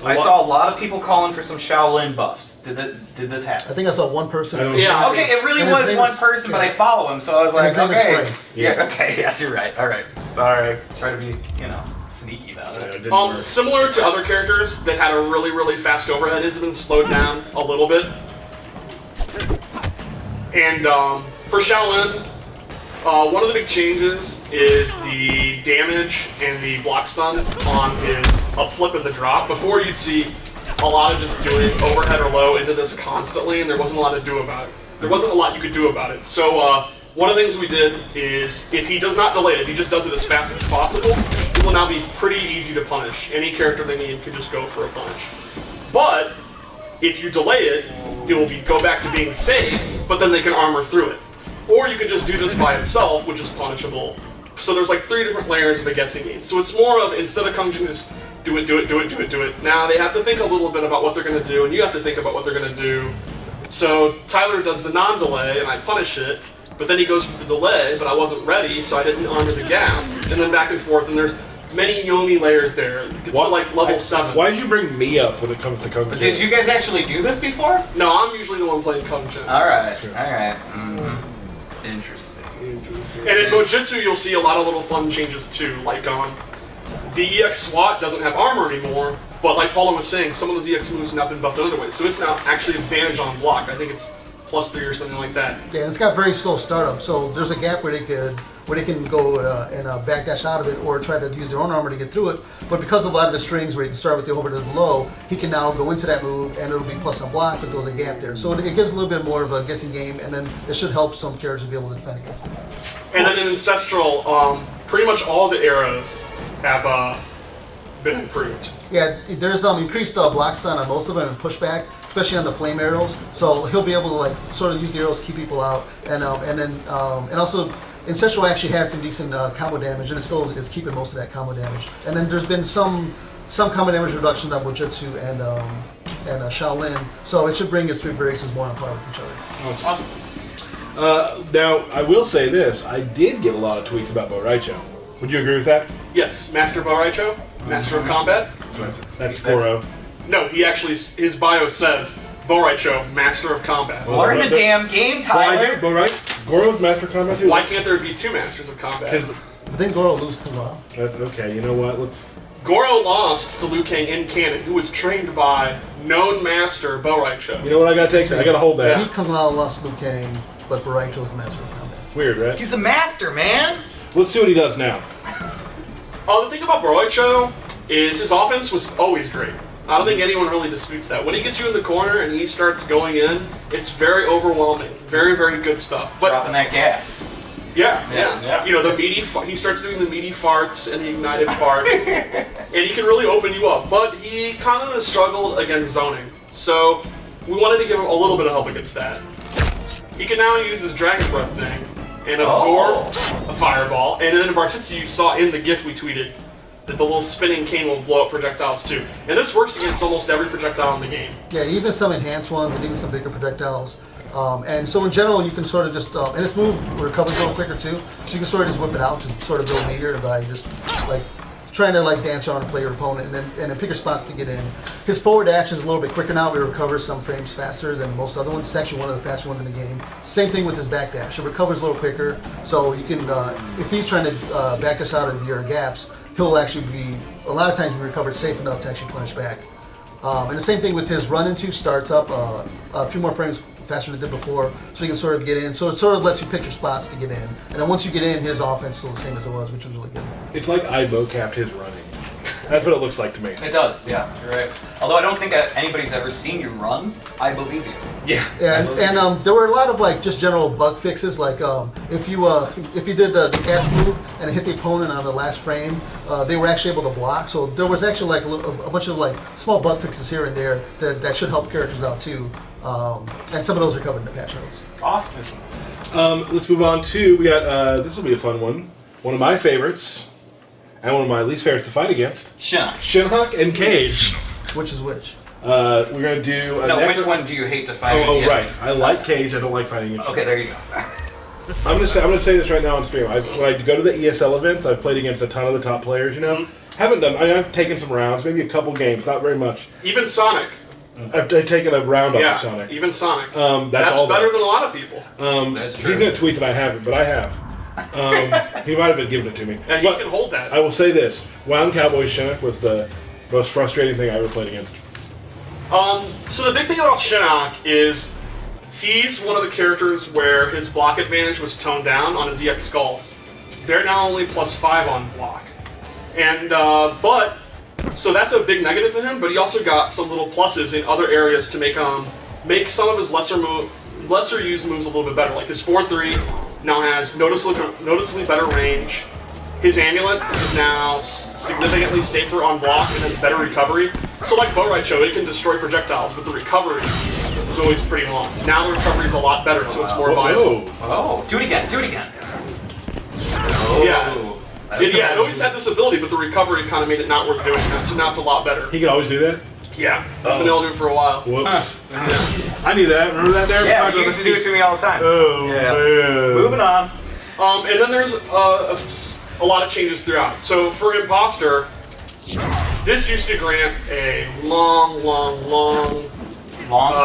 I saw a lot of people calling for some Shaolin buffs. Did this I happen? think I saw one person. I don't- Yeah. Okay, it really And his was name one is- person, but yeah. I follow him, so I was like, his name is okay. Frank. Yeah, okay, yes, you're right. All right. Sorry. Try to be, sneaky about Yeah, it. it didn't work. Similar to other characters that had a really, really fast overhead, his has been slowed down a little bit. And for Shaolin, one of the big changes is the damage and the block stun on his up flip and the drop. Before you'd see a lot of just doing overhead or low into this constantly, and there wasn't a lot to do about it. There wasn't a lot you could do about it. So one of the things we did is, if he does not delay it, if he just does it as fast as possible, it will now be pretty easy to punish. Any character in the game could just go for a punish. But if you delay it, it will go back to being safe, but then they can armor through it. Or you could just do this by itself, which is punishable. So there's like 3 different layers of a guessing game. So it's more of, instead of Kung Jin just do it. Now they have to think a little bit about what they're going to do, and you have to think about what they're going to do. So Tyler does the non-delay, and I punish it, but then he goes for the delay, but I wasn't ready, so I didn't armor the gap. And then back and forth, and there's many Yomi layers there. It gets to like level 7. Why did you bring me up when it comes to Kung Jin? Did you guys actually do this before? No, I'm usually the one playing Kung Jin. Alright. Interesting. And in Bojutsu, you'll see a lot of little fun changes too. Like the EX SWAT doesn't have armor anymore, but like Paula was saying, some of those EX moves have now been buffed other ways. So it's now actually advantage on block. I think it's +3 or something like that. Yeah, and it's got very slow startup, so there's a gap where they can go and backdash out of it or try to use their own armor to get through it. But because of a lot of the strings where you can start with the over to the low, he can now go into that move and it'll be plus on block, but there's a gap there. So it gives a little bit more of a guessing game, and then it should help some characters be able to defend against it. And then in Ancestral, pretty much all the arrows have been improved. Yeah, there's increased block stun on most of them and pushback, especially on the flame arrows. So he'll be able to like sort of use the arrows to keep people out, and also Ancestral actually had some decent combo damage, and it still is keeping most of that combo damage. And then there's been some combo damage reductions on Bojutsu and Shaolin, so it should bring its 3 variations more on par with each other. Awesome. Now, I will say this. I did get a lot of tweets about Bo Raicho. Would you agree with that? Yes, Master Boraicho, Master of Combat. That's Goro. No, he actually, his bio says Boraicho, Master of Combat. Well, Learn the damn game, Tyler! Bo Raicho? Goro's Master Combat too? Why can't there be 2 Masters of Combat? But then Goro loses to Lao. Okay, you know what? Let's... Goro lost to Liu Kang in canon, who was trained by known master Boraicho. You know what I gotta take? I gotta hold that. He Kung Lao lost to Liu Kang, but Boraicho's the master of combat. Weird, right? He's a master, man! Let's see what he does now. The thing about Boraicho is his offense was always great. I don't think anyone really disputes that. When he gets you in the corner and he starts going in, it's very overwhelming. Very, very good stuff. But Dropping that gas. yeah. You know, the meaty. He starts doing the meaty farts and the ignited farts, and he can really open you up. But he kind of struggled against zoning, so we wanted to give him a little bit of help against that. He can now use his Dragon Breath thing and absorb a fireball. And then in Bartitsu, you saw in the GIF we tweeted that the little spinning cane will blow up projectiles too. And this works against almost every projectile in the game. Yeah, even some enhanced ones and even some bigger projectiles. And so in general, you can sort of just, and this move recovers a little quicker too, so you can sort of just whip it out to sort of build meter by just like trying to like dance around and play your opponent and then pick your spots to get in. His forward dash is a little bit quicker now. We recover some frames faster than most other ones. It's actually one of the faster ones in the game. Same thing with his back dash. It recovers a little quicker, so you can, if he's trying to back us out of your gaps, he'll actually be, a lot of times be recovered safe enough to actually punish back. And the same thing with his run into starts up a few more frames faster than it did before, so you can sort of get in. So it sort of lets you pick your spots to get in. And then once you get in, his offense is still the same as it was, which was really good. It's like I bo-capped his running. That's what it looks like to me. It does, yeah, you're right. Although I don't think anybody's ever seen you run, I believe you. Yeah. And there were a lot of like just general bug fixes, like if you did the gas move and it hit the opponent on the last frame, they were actually able to block. So there was actually like a bunch of like small bug fixes here and there that should help characters out too. And some of those are covered in the patch notes. Awesome. Let's move on to, we got, this will be a fun one. One of my favorites, and one of my least favorites to fight against. Shinnok and Cage. Which is which? We're going to do... which one do you hate to fight Oh, against? right. I like Cage, I don't like fighting against Okay, there you go. I'm gonna say this right now on stream. When I go to the ESL events, I've played against a ton of the top players, you know? I've taken some rounds, maybe a couple games, not very much. Even Sonic. I've taken a round off of Sonic. Even Sonic. That's all better than a lot of people. That's true. He's going to tweet that I haven't, but I have. He might have been giving it to me. And he But can hold that. I will say this: Wound Cowboy Shinnok was the most frustrating thing I ever played against. So the big thing about Shinnok is he's one of the characters where his block advantage was toned down on his EX skulls. They're now only +5 on block. And, so that's a big negative for him, but he also got some little pluses in other areas to make some of his lesser used moves a little bit better. Like his 4-3 now has noticeably better range. His amulet is now significantly safer on block and has better recovery. So like Bow Raicho, it can destroy projectiles, but the recovery was always pretty long. Now the recovery is a lot better, so it's more viable. Oh, do it again. Yeah. It always had this ability, but the recovery kind of made it not worth doing. So now it's a lot better. He could always do that. Yeah. It's been able to do it for a while. Whoops. I knew that. Remember that there? Yeah, you used to do it to me all the time. Oh, Yeah. man. Moving on. And then there's a lot of changes throughout. So for Imposter, this used to grant a long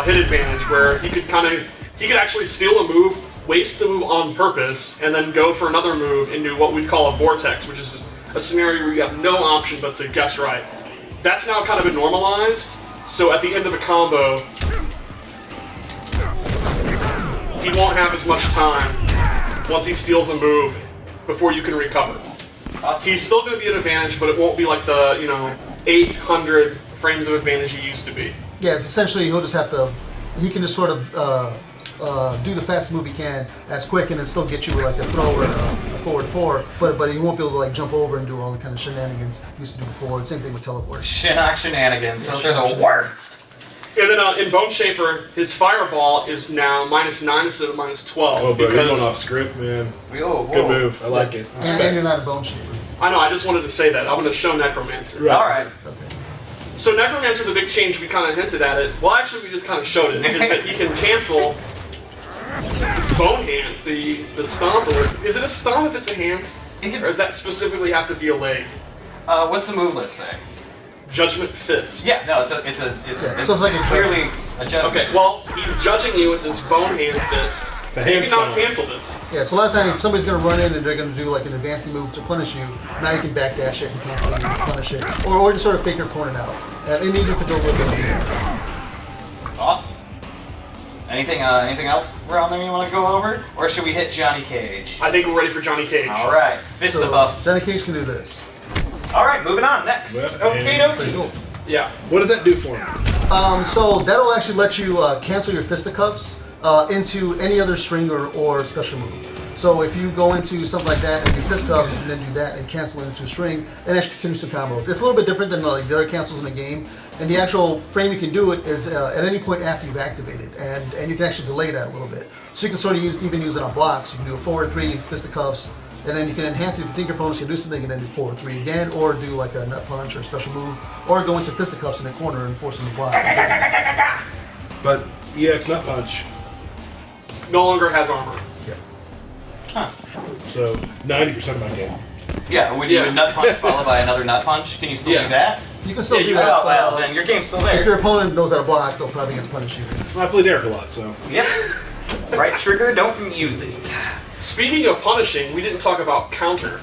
hit advantage where he could actually steal a move, waste the move on purpose, and then go for another move into what we'd call a vortex, which is just a scenario where you have no option but to guess right. That's now kind of been normalized, so at the end of a combo, he won't have as much time once he steals a move before you can recover. Awesome. He's still going to be an advantage, but it won't be like the 800 frames of advantage he used to be. Yeah, it's essentially he'll just have to. He can just sort of do the fastest move he can as quick, and then still get you with like a throw or a forward 4. But he won't be able to like jump over and do all the kind of shenanigans he used to do before. Same thing with teleport. Shinnok shenanigans. Those are the worst. And then in Bone Shaper, his Fireball is now -9 instead of -12. Oh, bro, you're because going off script, man. Whoa. Good move. I like it. And you're not a bone shaper. I know, I just wanted to say that. I'm going to show Necromancer. Right. All right. Okay. So Necromancer, the big change, we kind of hinted at it. Well, actually, we just kind of showed it. Is that he can cancel his Bone Hands, the stomp. Or, is it a stomp if it's a hand? Or does that specifically have to be a leg? What's the move list say? Judgment Fist. Yeah, no, it's So it's like a clearly a judgment. Okay, well, he's judging you with this Bone Hand Fist. The You hand cannot stomp. cancel this. Yeah, so a lot of times if somebody's going to run in and they're going to do like an advancing move to punish you, now you can backdash it and cancel it and punish it. Or just sort of fake your opponent out. And use it to go with it. Awesome. Anything else around there you want to go over? Or should we hit Johnny Cage? I think we're ready for Johnny Cage. All right. Fist the buffs. Johnny Cage can do this. All right, moving on. Next. Well, Okay, Pretty dokie. cool. Yeah. What does that do for him? So that'll actually let you cancel your fisticuffs into any other string or special move. So if you go into something like that and do fisticuffs and then do that and cancel it into a string, it actually continues to combos. It's a little bit different than like the other cancels in the game. And the actual frame you can do it is at any point after you've activated, and you can actually delay that a little bit. So you can sort of even use it on blocks. You can do a forward 3, fisticuffs, and then you can enhance it if you think your opponent's gonna do something, and then do forward 3 again, or do like a nut punch or a special move, or go into fisticuffs in the corner and force them to block. But EX Nut Punch, No longer has armor. Yeah. so 90% of my game. Yeah, would you Yeah. do a nut punch followed by another nut punch? Can you still Yeah. do that? You can still Yeah, do you that. Oh, well, then your game's still If your there. opponent knows how to block, they'll probably get punished you. Well, I play Derek a lot, so. Yep. Right trigger, don't use it. Speaking of punishing, we didn't talk about counter.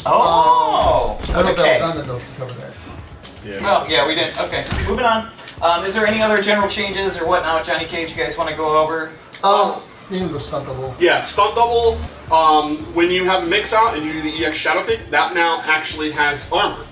Oh. I don't know if that Okay. was on the notes to cover that. Yeah. Well, yeah, we didn't. Okay, moving on. Is there any other general changes or whatnot with Johnny Cage you guys want to go over? You can go stunt double. Yeah, stunt double. When you have a mix out and you do the EX Shadow Kick, that now actually has armor.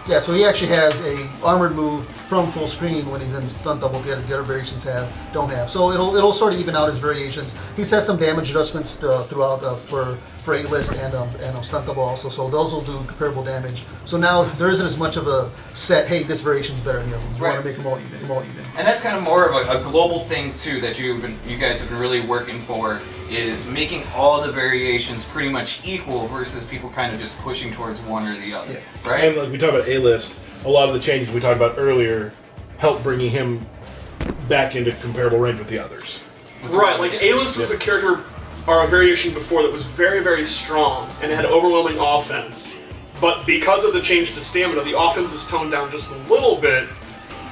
Yeah, so he actually has a armored move from full screen when he's in stunt double. The other variations don't have. So it'll sort of even out his variations. He set some damage adjustments throughout for A-list and stunt double also. So those will do comparable damage. So now there isn't as much of a set. Hey, this variation's better than the other ones. You want Right. to make them all even. And that's kind of more of a global thing too that you guys have been really working for, is making all the variations pretty much equal versus people kind of just pushing towards one or the other, Yeah. right? And like we talked about A-list, a lot of the changes we talked about earlier help bringing him back into comparable rank with the others. Right, like A-List was a character or a variation before that was very, very strong and had overwhelming offense. But because of the change to stamina, the offense is toned down just a little bit,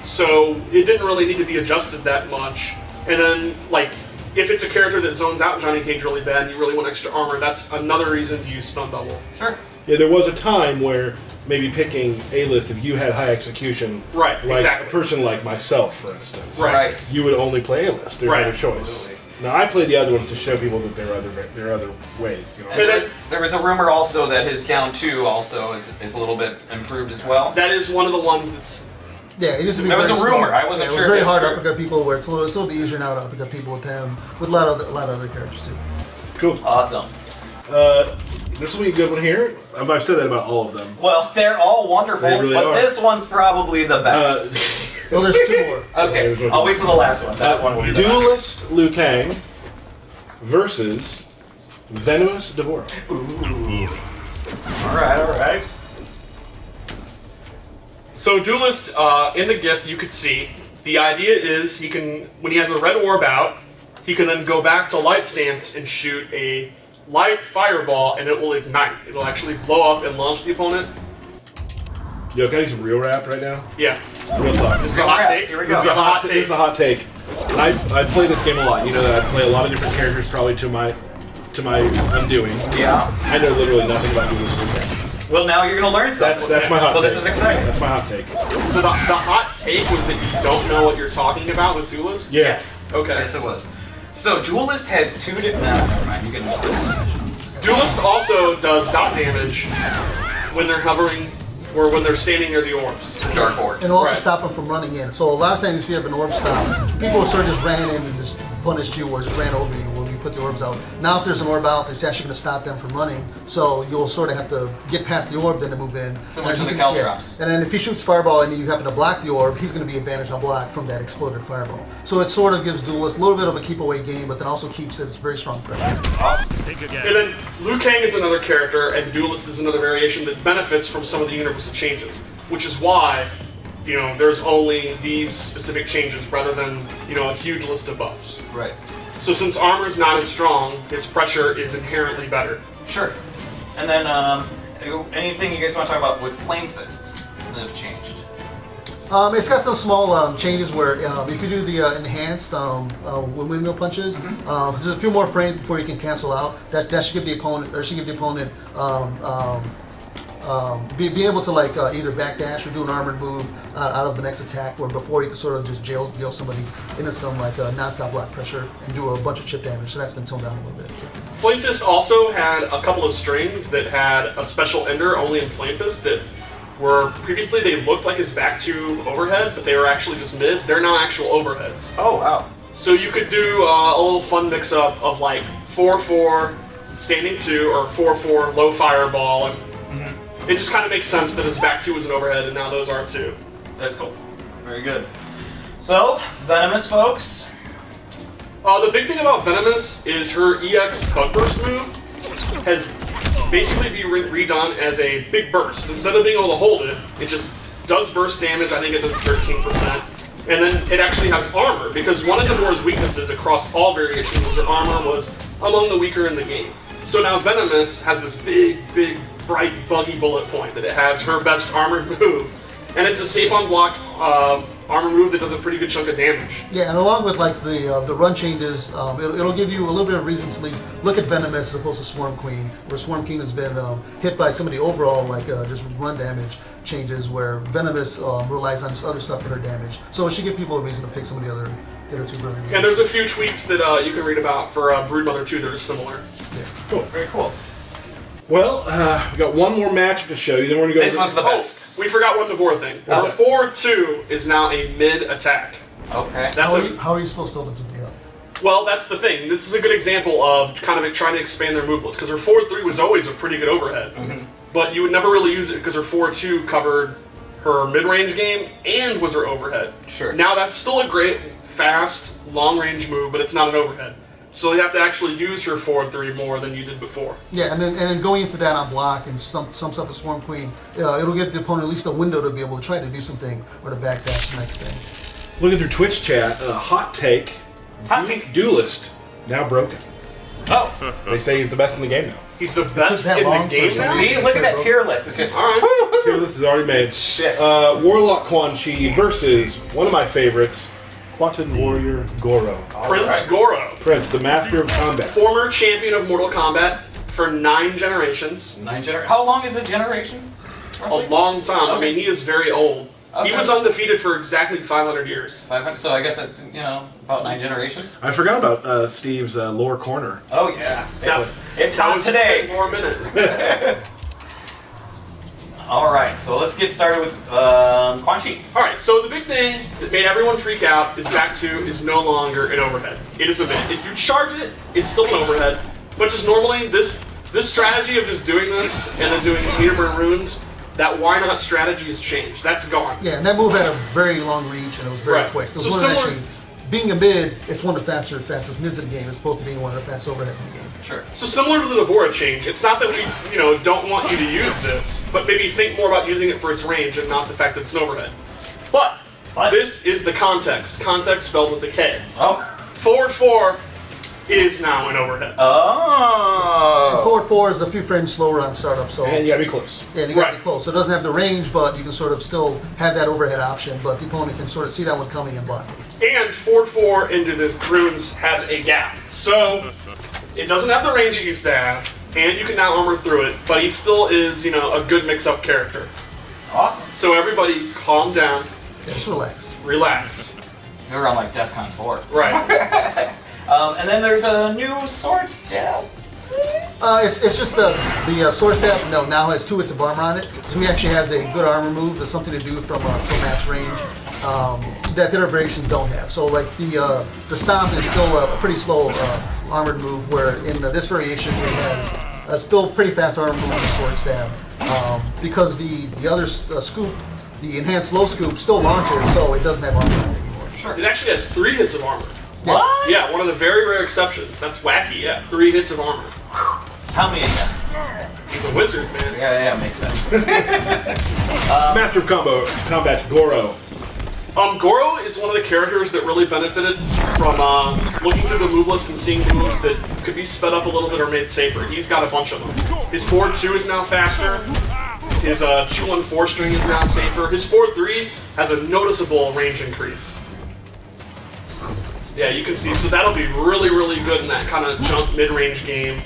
so it didn't really need to be adjusted that much. And then, like, if it's a character that zones out Johnny Cage really bad and you really want extra armor, that's another reason to use stun double. Sure. Yeah, there was a time where maybe picking A-list, if you had high execution, Right, like exactly. a person like myself, for instance, Right. you would only play A-list. There's Right. no choice. Absolutely. Now, I play the other ones to show people that there are other ways. You know? And And then- there was a rumor also that his down 2 also is a little bit improved as well. That is one of the ones that's. Yeah, it used to be. That was very a rumor. slow. I wasn't yeah, sure It was if very it's hard true. to uppercut people. Where it's a little bit easier now to uppercut people with him, with a lot of other characters too. Cool. Awesome. This will be a good one here. I've said that about all of them. Well, they're all wonderful, They really but are. this one's probably the best. Well, there's two more. Okay, I'll wait till the last one. That one will be the best. Duelist Liu Kang versus Venomous Devourer. Alright. So Duelist, in the GIF you could see, the idea is he can, when he has a red orb out, he can then go back to light stance and shoot a light fireball and it will ignite. It'll actually blow up and launch the opponent. Yo, can I do some real rap right now? Yeah. Real talk. This is a hot rap. take. Here we This go. is a hot This take. is a hot take. I play this game a lot. You know that I play a lot of different characters, probably to my undoing. Yeah. I know literally nothing about Duelist Liu Kang. Well, now you're going to learn something. That's my hot So take. this is exciting. That's my hot take. So the hot take was that you don't know what you're talking about with Duelist? Yes. Okay. Yes, it was. So Duelist has two different... No, never mind. You can just... Duelist also does dot damage when they're hovering or when they're standing near the orbs. Dark Orbs. And also Right. stop them from running in. So a lot of times if you have an orb stop, people sort of just ran in and just punished you or just ran over you when you put the orbs out. Now if there's an orb out, it's actually going to stop them from running. So you'll sort of have to get past the orb then to move in. Similar And to you the can- Caltrops. And then if he shoots fireball and you happen to block the orb, he's going to be advantaged on block from that exploded fireball. So it sort of gives Duelist a little bit of a keep away game, but then also keeps his very strong pressure. Awesome. And then Liu Kang is another character, and Duelist is another variation that benefits from some of the universal changes, which is why, there's only these specific changes rather than, a huge list of buffs. Right. So since armor's not as strong, his pressure is inherently better. Sure. And then, anything you guys want to talk about with Flame Fists that have changed? It's got some small changes where if you do the enhanced windmill punches, there's a few more frames before you can cancel out. That should give the opponent, be able to either backdash or do an armored move out of the next attack, where before you can sort of just jail somebody into some non-stop block pressure and do a bunch of chip damage. So that's been toned down a little bit. Flame Fist also had a couple of strings that had a special ender only in Flame Fist that were previously they looked like his back two overhead, but they were actually just mid. They're now actual overheads. Oh, wow. So you could do a little fun mix-up of 4-4 standing 2 or 4-4 low fireball, and it just kind of makes sense that his back 2 was an overhead and now those are 2. That's cool. Very good. So, Venomous, folks. The big thing about Venomous is her EX Bug Burst move has basically been redone as a big burst. Instead of being able to hold it, it just does burst damage. I think it does 13%. And then it actually has armor, because one of Devore's weaknesses across all variations was her armor was among the weaker in the game. So now Venomous has this big, bright, buggy bullet point that it has her best armored move. And it's a safe on block armor move that does a pretty good chunk of damage. Yeah, and along with the run changes, it'll give you a little bit of reason to at least look at Venomous as opposed to Swarm Queen, where Swarm Queen has been hit by some of the overall just run damage changes, where Venomous relies on just other stuff for her damage. So it should give people a reason to pick some of the other two burning. And there's a few tweaks that you can read about for Broodmother 2 that are similar. Yeah. Cool. Very cool. Well, we got one more match to show you. Then we're gonna go. This one's the best. We forgot one Devore thing. Devore 2 is now a mid attack. Okay. That's How are you supposed to open something up? Well, that's the thing. This is a good example of kind of trying to expand their move list, because her 4-3 was always a pretty good overhead. But you would never really use it because her 4-2 covered her mid-range game and was her overhead. Sure. Now that's still a great, fast, long-range move, but it's not an overhead. So you have to actually use her 4-3 more than you did before. Yeah, and then going into that on block and some stuff with Swarm Queen, it'll give the opponent at least a window to be able to try to do something or to backdash the next thing. Looking through Twitch chat, hot take. Hot take. Duelist now broken. Oh. They say he's the best in the game now. He's the best that in long the game for- now? See, look at that tier list. It's just... All right. Tier list is already made. Shit. Warlock Quan Chi versus one of my favorites, Quatan Warrior Goro. Prince Alright. Goro. Prince, the master of combat. Former champion of Mortal Kombat for 9 generations. How long is a generation? A long time. I mean, he is very old. Okay. He was undefeated for exactly 500 years. 500. So I guess it's about 9 generations. I forgot about Steve's lower corner. Oh yeah, That's it's hot today. More a minute. All right, so let's get started with Quan Chi. All right, so the big thing that made everyone freak out is no longer an overhead. It is a mid. If you charge it, it's still an overhead. But just normally, this strategy of just doing this and then doing meter burn runes, that why not strategy has changed. That's gone. Yeah, and that move had a very long reach and it was very Right. quick. It was So one of the similar- being a mid, it's one of the fastest mids in the game. It's supposed to be one of the fastest overheads in the game. Sure. So similar to the Devora change, it's not that we don't want you to use this, but maybe think more about using it for its range and not the fact that it's an overhead. But this is the context. Context spelled with a K. Oh. Forward 4 is now an overhead. Oh. Forward 4 is a few frames slower on startup, so And you gotta be close. yeah, you gotta be Right. close. So it doesn't have the range, but you can sort of still have that overhead option, but the opponent can sort of see that one coming and block it. And forward 4 into the runes has a gap. So it doesn't have the range it used to have, and you can now armor through it, but he still is, a good mix-up character. Awesome. So everybody calm down, Yeah, just relax. relax. You're on like DEFCON 4. Right. And then there's a new sword stab. It's just the sword staff now has 2 hits of armor on it, so he actually has a good armor move. There's something to do from max range that the other variations don't have. So like the stomp is still a pretty slow armored move, where in this variation it has a still pretty fast armor move with the sword stab, because the other scoop, the enhanced low scoop, still launches, so it doesn't have armor anymore. Sure. It actually has 3 hits of armor. What? Yeah, one of the very rare exceptions. That's wacky, yeah. 3 hits of armor. How many again? He's a wizard, man. Yeah, makes sense. Master of combat, Goro. Goro is one of the characters that really benefited from looking through the move list and seeing moves that could be sped up a little bit or made safer. He's got a bunch of them. His forward 2 is now faster. His 2-1-4 string is now safer. His forward 3 has a noticeable range increase. Yeah, you can see. So that'll be really, really good in that kind of jump mid-range game.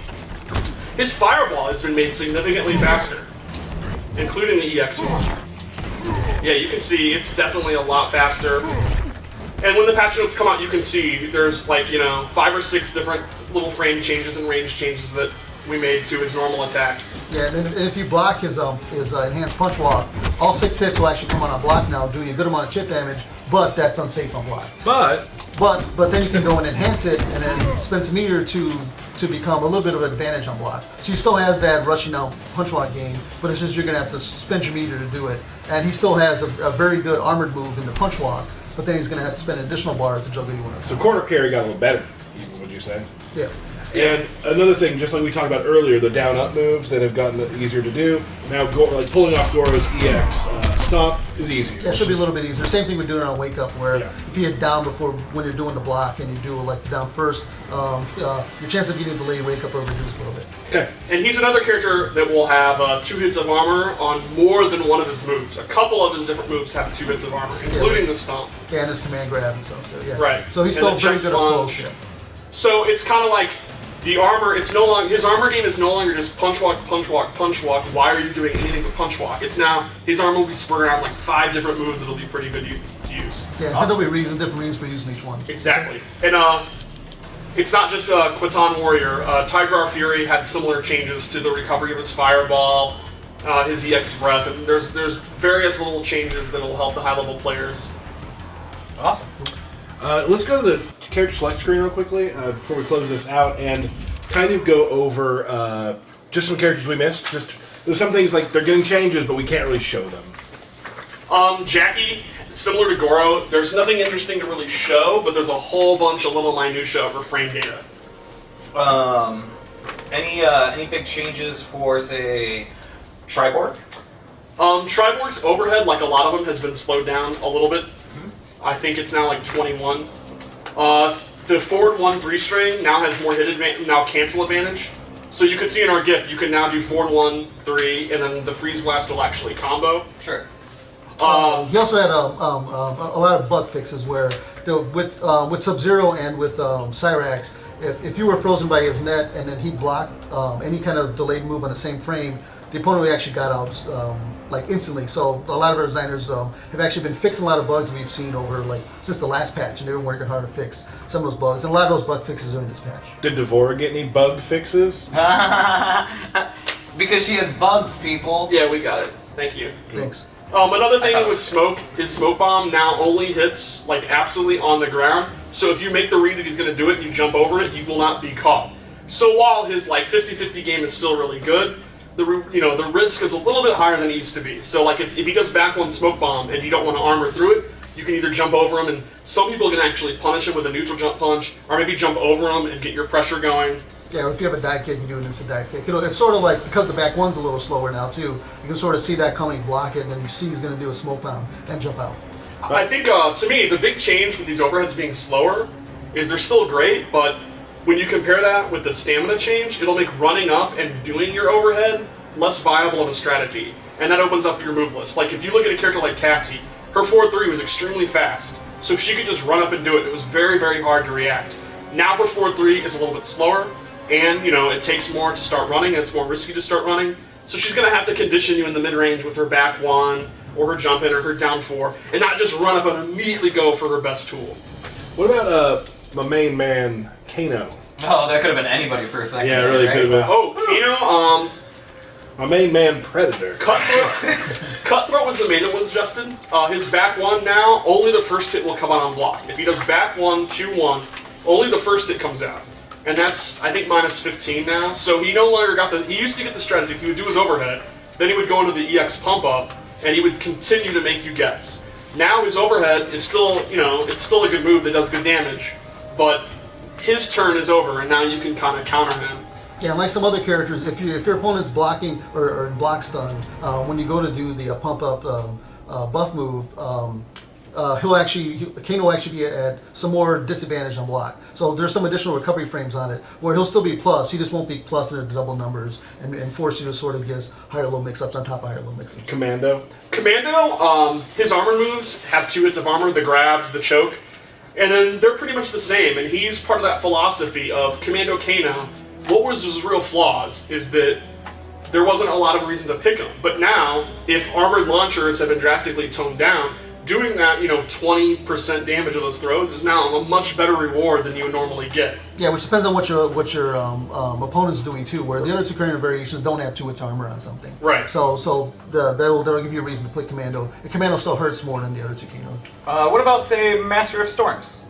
His fireball has been made significantly faster, including the EX1. Yeah, you can see it's definitely a lot faster. And when the patch notes come out, you can see there's 5 or 6 different little frame changes and range changes that we made to his normal attacks. Yeah, and if you block his enhanced punch walk, all 6 hits will actually come on a block now, doing a good amount of chip damage, but that's unsafe on block. But then you can go and enhance it and then spend some meter to become a little bit of an advantage on block. So he still has that rushing out punch walk game, but it's just you're going to have to spend your meter to do it. And he still has a very good armored move in the punch walk, but then he's going to have to spend additional bars to juggle you one. So corner carry got a little better, would you say? Yeah. And another thing, just like we talked about earlier, the down-up moves that have gotten easier to do. Now, pulling off Goro's EX stomp is easier. That should be a little bit easier. Same thing with doing it on wake up, where Yeah. if you hit down before when you're doing the block and you do like the down first, your chance of getting a delayed wake up are reduced a little bit. Okay. And he's another character that will have 2 hits of armor on more than one of his moves. A couple of his different moves have 2 hits of armor, including the stomp. Yeah, and his command grab and stuff. So, yeah. Right. So he's And still the very chest good up lunge. close. Yeah. So it's kind of like the armor. It's no longer his armor game is no longer just punch walk, punch walk, punch walk. Why are you doing anything but punch walk? It's now his armor will be spread around like 5 different moves that'll be pretty good to use. Yeah, and there'll be different reasons for using each one. Exactly. And it's not just Quatan Warrior. Tigrar Fury had similar changes to the recovery of his fireball, his EX breath, and there's various little changes that'll help the high level players. Awesome. Let's go to the character select screen real quickly before we close this out and kind of go over just some characters we missed. There's some things like they're getting changes, but we can't really show them. Jackie, similar to Goro, there's nothing interesting to really show, but there's a whole bunch of little minutia over frame data. Any big changes for, say, Triborg? Triborg's overhead, like a lot of them, has been slowed down a little bit. I think it's now like 21. The forward 1-3 string now has more cancel advantage. So you can see in our GIF, you can now do forward 1-3, and then the freeze blast will actually combo. Sure. He also had a lot of bug fixes where with Sub-Zero and with Cyrax, if you were frozen by his net and then he blocked any kind of delayed move on the same frame, the opponent actually got out like instantly. So a lot of our designers have actually been fixing a lot of bugs we've seen over like since the last patch, and they've been working hard to fix some of those bugs. And a lot of those bug fixes are in this patch. Did Devora get any bug fixes? Because she has bugs, people. Yeah, we got it. Thank you. Thanks. Another thing with smoke, his smoke bomb now only hits like absolutely on the ground. So if you make the read that he's going to do it and you jump over it, you will not be caught. So while his like 50-50 game is still really good, the risk is a little bit higher than it used to be. So like if he does back one smoke bomb and you don't want to armor through it, you can either jump over him, and some people can actually punish him with a neutral jump punch, or maybe jump over him and get your pressure going. Yeah, or if you have a dive kick, you do an instant dive kick. It's sort of like, because the back one's a little slower now too, you can sort of see that coming, block it, and then you see he's going to do a smoke bomb and jump out. I think, to me, the big change with these overheads being slower is they're still great, but when you compare that with the stamina change, it'll make running up and doing your overhead less viable of a strategy, and that opens up your move list. Like, if you look at a character like Cassie, her 4-3 was extremely fast, so she could just run up and do it. It was very, very hard to react. Now her 4-3 is a little bit slower, and, it takes more to start running, and it's more risky to start running. So she's going to have to condition you in the mid-range with her back one, or her jump in, or her down 4, and not just run up and immediately go for her best tool. What about my main man, Kano? Oh, that could have been anybody for a second. Yeah, it really right? could have been. Oh, My main man, Predator. Cutthroat was the main that was adjusted. His back one now, only the first hit will come out on block. If he does back 1, 2-1, only the first hit comes out. And that's, I think, minus 15 now. So he no longer got he used to get the strategy. He would do his overhead, then he would go into the EX pump up, and he would continue to make you guess. Now his overhead is still, it's still a good move that does good damage, but his turn is over, and now you can kind of counter him. Yeah, like some other characters, if your opponent's blocking or block stun, when you go to do the pump up buff move, Kano will actually be at some more disadvantage on block. So there's some additional recovery frames on it where he'll still be plus. He just won't be plus in the double numbers and force you to sort of guess higher low mix-ups on top of higher low mix-ups. Commando, his armor moves have 2 hits of armor, the grabs, the choke, and then they're pretty much the same, and he's part of that philosophy of Commando Kano. What was his real flaws is that there wasn't a lot of reason to pick him. But now, if armored launchers have been drastically toned down, doing that, 20% damage of those throws is now a much better reward than you would normally get. Yeah, which depends on what your opponent's doing too. Where the other 2 current variations don't have 2 hits armor on something. Right. So that'll give you a reason to play Commando. And Commando still hurts more than the other 2 Kano. What about, say, Master of Storms?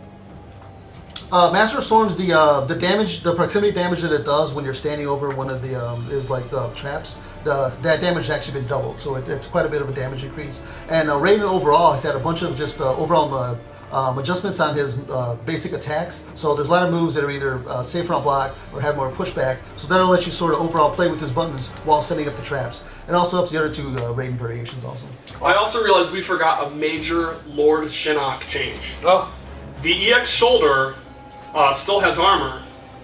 Master of Storms, the damage, the proximity damage that it does when you're standing over one of the traps, that damage has actually been doubled, so it's quite a bit of a damage increase. And Raiden overall has had a bunch of just overall adjustments on his basic attacks. So there's a lot of moves that are either safer on block or have more pushback. So that'll let you sort of overall play with his buttons while setting up the traps. And also helps the other 2 Raiden variations also. I also realized we forgot a major Lord Shinnok change. Oh. The EX shoulder still has armor,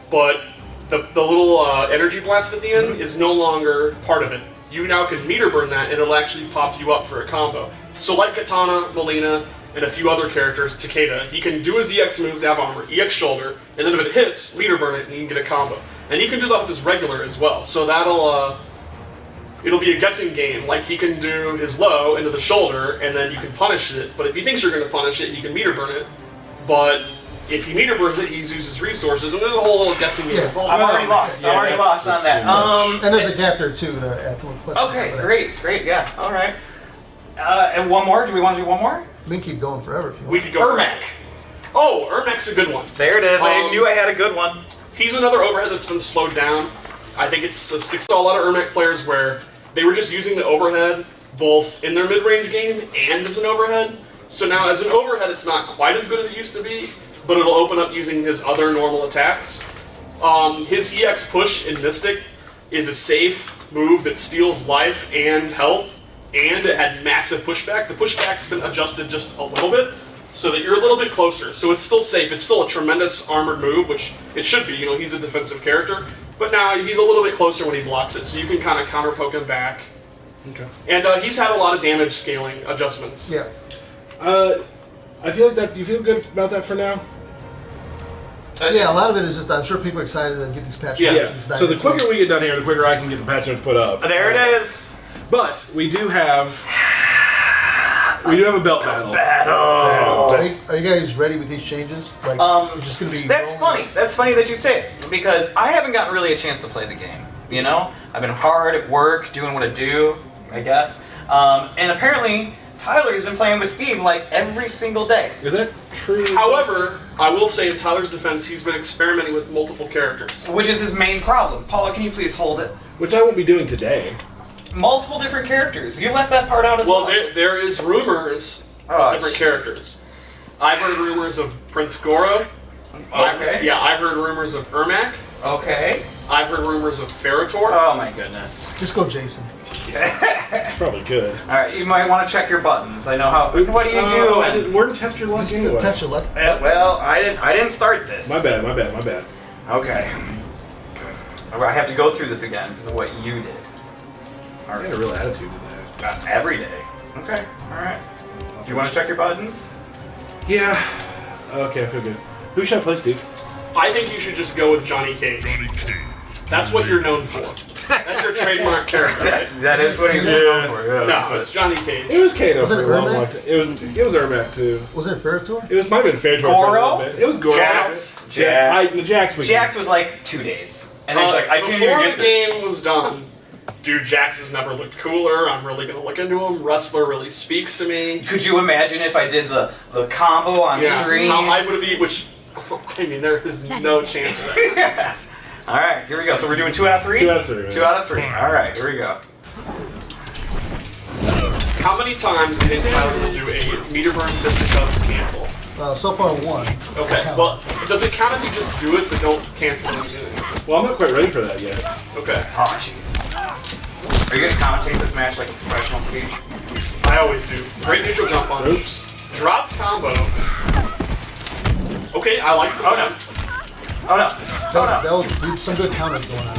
but the little energy blast at the end is no longer part of it. You now can meter burn that, and it'll actually pop you up for a combo. So like Katana, Melina, and a few other characters, Takeda, he can do his EX move to have armor, EX shoulder, and then if it hits, meter burn it, and you can get a combo. And he can do that with his regular as well. So it'll be a guessing game. Like, he can do his low into the shoulder, and then you can punish it. But if he thinks you're going to punish it, he can meter burn it. But if he meter burns it, he uses resources, and there's a whole little guessing game. Yeah. I'm already lost. I'm already lost on that. And there's a gap there too to add some questions. Okay, great, yeah, all right. And one more? Do we want to do one more? We can keep going forever if you want. We could go for Ermac. Oh, Ermac's a good one. There it is. I knew I had a good one. He's another overhead that's been slowed down. I think it's a saw a lot of Ermac players where they were just using the overhead both in their mid-range game and as an overhead. So now as an overhead, it's not quite as good as it used to be, but it'll open up using his other normal attacks. His EX push in Mystic is a safe move that steals life and health, and it had massive pushback. The pushback's been adjusted just a little bit, so that you're a little bit closer. So it's still safe. It's still a tremendous armored move, which it should be. He's a defensive character, but now he's a little bit closer when he blocks it, so you can kind of counter poke him back. Okay. And he's had a lot of damage scaling adjustments. Yeah. I feel like that. Do you feel good about that for now? Yeah, a lot of it is just I'm sure people are excited to get these patch Yeah. notes. Yeah. So the quicker we get done here, the quicker I can get the patch notes put up. There it is. But we do have a belt battle. Are you guys ready with these changes? Like, you're just gonna be. That's rolling? funny. That's funny that you say it because I haven't gotten really a chance to play the game. You know, I've been hard at work doing what I do, I guess. And apparently, Tyler's been playing with Steve like every single day. Is that true? However, I will say in Tyler's defense, he's been experimenting with multiple characters. Which is his main problem. Paula, can you please hold it? Which I won't be doing today. Multiple different characters. You left that part out as well. Well, there is rumors Oh, of different jeez. characters. I've heard rumors of Prince Goro. Okay. I've heard rumors of Ermac. Okay. I've heard rumors of Ferritor. Oh my goodness. Just go, Jason. Probably good. All right, you might want to check your buttons. I know how. What do you do? We're in test your luck Just anyway. test your luck. Well, I didn't start this. My bad. Okay. I have to go through this again because of what you did. I had a real attitude to that. Every day. Okay. All right. Do you want to check your buttons? Yeah. Okay, I feel good. Who should I play, Steve? I think you should just go with Johnny Cage. That's what you're known for. That's your trademark character. That is what he's known for. Yeah, No, it's Johnny Cage. It was Kato Was it for a long, Ermac? long time. It was Ermac too. Was it Ferritor? It was might have been Fair Goro? It was Goro. Jax. Jax was. Jax was like 2 days, and then he's like, I can't Before even the get this. game was done, dude, Jax has never looked cooler. I'm really gonna look into him. Wrestler really speaks to me. Could you imagine if I did the combo on stream? How high would it be? Which, I mean, there is no chance of that. All right, here we go. So we're doing 2 out of 3? 2 out of 3. Man. 2 out of 3. All right, here we go. How many times do you think Tyler will do a meter burn fisticuffs cancel? So far, one. Okay, well, does it count if you just do it but don't cancel anything? Well, I'm not quite ready for that yet. Okay. Oh, jeez. Are you going to commentate this match like a professional, Steve? I always do. Great neutral jump punch. Oops. Dropped combo. Okay, I like the plan. Oh, no. That was some good counters going on.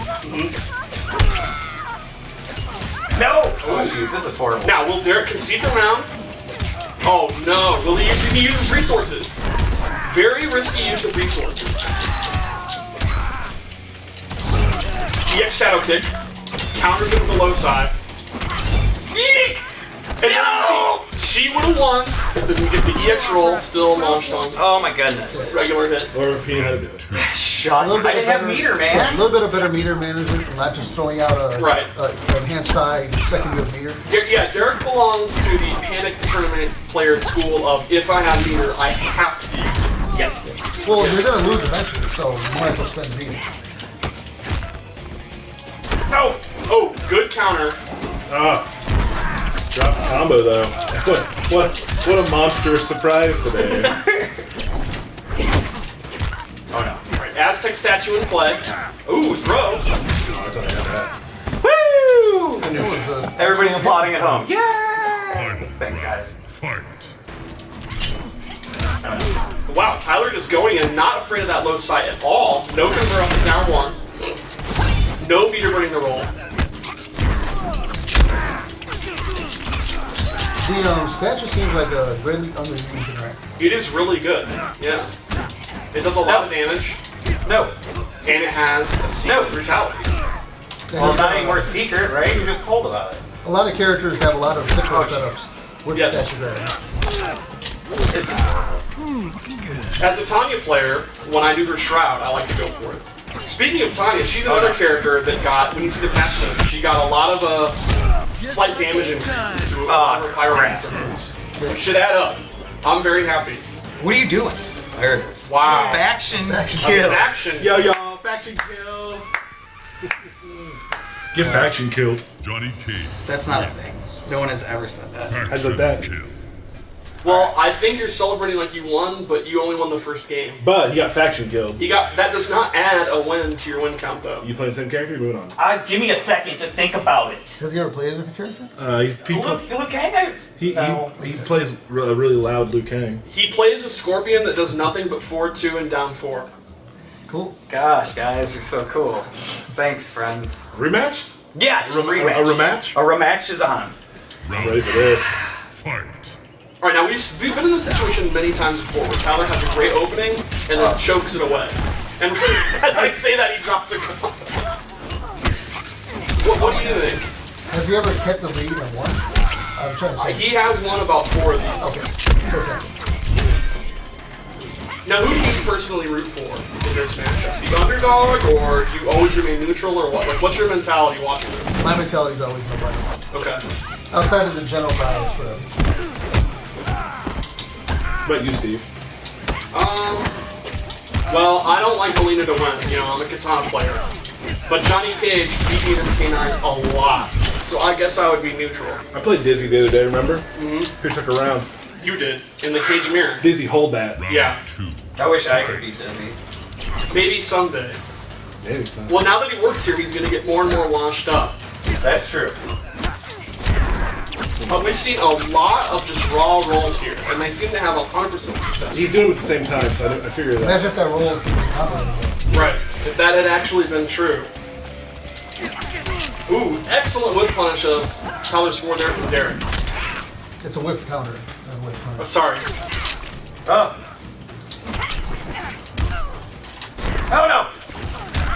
No! Oh, jeez, this is horrible. Now, will Derek concede the round? Oh, no. Will he use his resources? Very risky use of resources. EX Shadow Kick. Counters it with the low side. Eek! And No! she would have won if the EX roll still launched on Oh, my goodness. regular hit. Or if he had to do it. Shut up. I didn't have meter, A man. little bit of better meter management, not just throwing out a Right. enhanced side second good meter. Derek belongs to the Panic Tournament player school of if I have meter, I have to use it. Yes. Well, you're gonna lose eventually, so you might as well spend meter. No! Oh, good counter. Drop the combo though. What a monstrous surprise today. Oh, no. All right, Aztec statue in play. Ooh, throw. Woo! It was, Everybody's applauding at home. Yay! Thanks, guys. Wow, Tyler just going in, not afraid of that low side at all. No convert up and down one. No meter burning the roll. the statue seems like a greatly underused right? It is really good. Yeah. It does a lot of damage, No. and it has a secret No. brutality. Well, it's not any more secret, right? You just told about it. A lot of characters have a lot of typical Oh, setups with Yes. statue right? This is horrible. As a Tanya player, when I do her shroud, I like to go for it. Speaking of Tanya, she's another character that got, when you see the patch notes, she got a lot of slight damage increases to a lot of her pyro moves. Should add up. I'm very happy. What are you doing? There it is. Wow. Faction Faction kill. Action. Yo, faction kill. Get faction killed. Johnny Cage. That's not a thing. No one has ever said that. I'd like that. Kill. Well, I think you're celebrating like you won, but you only won the first game. But he got faction killed. That does not add a win to your win count, though. You playing the same character? Moving on. Give me a second to think about it. Has he ever played a different character? Look, hang out. He plays a really loud Liu Kang. He plays a scorpion that does nothing but 4-2 and down 4. Cool. Gosh, guys, you're so cool. Thanks, friends. Rematch? Yes, A rematch? A rematch is on. I'm ready for this. Fight. Right, now we've been in this situation many times before where Tyler has a great opening and then chokes it away. And as I say that, he drops a gun. What do you think? Has he ever kept the lead and won? I'm trying to think. He has won about 4 of these. Okay. Now, who do you personally root for in this matchup? The underdog, or do you always remain neutral, or what? Like, what's your mentality watching this? My mentality is always nobody. Okay. Outside of the general bias for them. What about you, Steve? Well, I don't like Melina to win. You know, I'm a Katana player. But Johnny Cage beat me in K9 a lot. So I guess I would be neutral. I played Dizzy the other day, remember? Mm-hmm. Who took a round? You did, in the Cage mirror. Dizzy, hold that. Yeah. I wish I could beat Dizzy. Maybe someday. Maybe so. Well, now that he works here, he's going to get more and more washed up. That's true. But we've seen a lot of just raw rolls here, and they seem to have 100% success. He's doing it at the same time, so I figured that. Imagine if that roll was Right, if that had actually been true. Ooh, excellent whip punish of Tyler's 4 there from Derek. It's a whiff counter. Not a whiff Oh, counter. sorry. Oh. Oh no!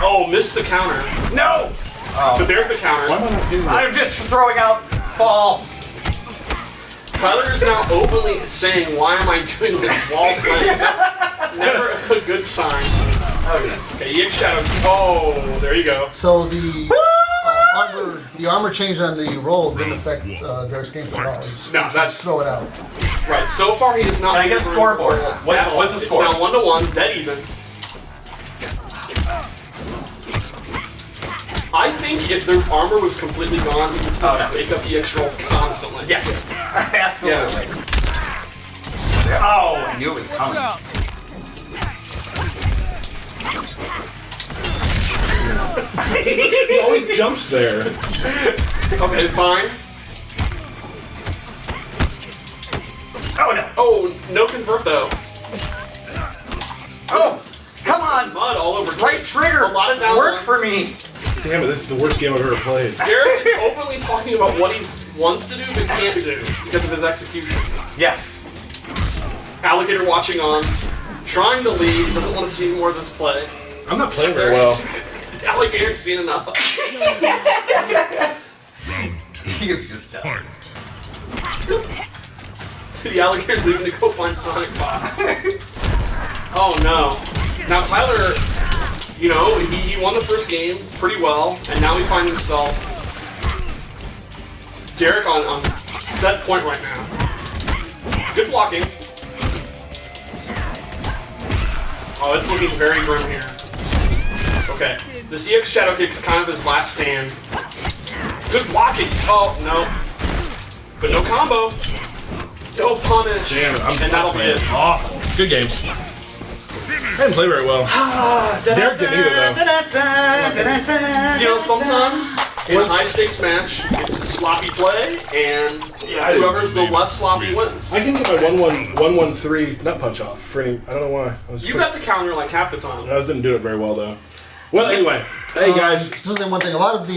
Oh, missed the counter. No! But there's the counter. Why am I not hitting that? I'm just throwing out fall. Tyler is now openly saying, why am I doing this wall playing? That's never a good sign. Oh yes. Okay, EX Shadow. Oh, there you go. So the armor change on the roll didn't affect Derek's gameplay at all. No, that's- Just throw it out. Right, so far he does not. Can I get a scoreboard? What's the score? It's now 1-1, dead even. I think if their armor was completely gone, he could still make up the EX roll constantly. Yes. Absolutely. Oh, I knew it was coming. He always jumps there. Okay, fine. Oh no. Oh, no convert though. Oh, come on. Mud all over. Right trigger. A lot of down Work ones. for me. Damn it, this is the worst game I've ever played. Derek is openly talking about what he wants to do but can't do because of his execution. Yes. Alligator watching on, trying to lead, doesn't want to see more of this play. I'm not playing very well. Alligator's seen enough. He is just done. The alligator's leaving to go find Sonic Fox. Oh no. Now Tyler, you know, he won the first game pretty well, and now we find himself Derek on set point right now. Good blocking. Oh, it's looking very grim here. Okay. The CX Shadow Kick's kind of his last stand. Good blocking. Oh, no. But no combo. No punish. Damn it, and that'll be it. Awful. Good game. I didn't play very well. Derek didn't either, though. You know, sometimes in a high stakes match, it's a sloppy play, and whoever's the less sloppy wins. I can get my 1-1-3 nut punch off for any. I don't know why. You got the counter like half the time. I didn't do it very well though. Well, anyway, hey guys. Just say one thing. A lot of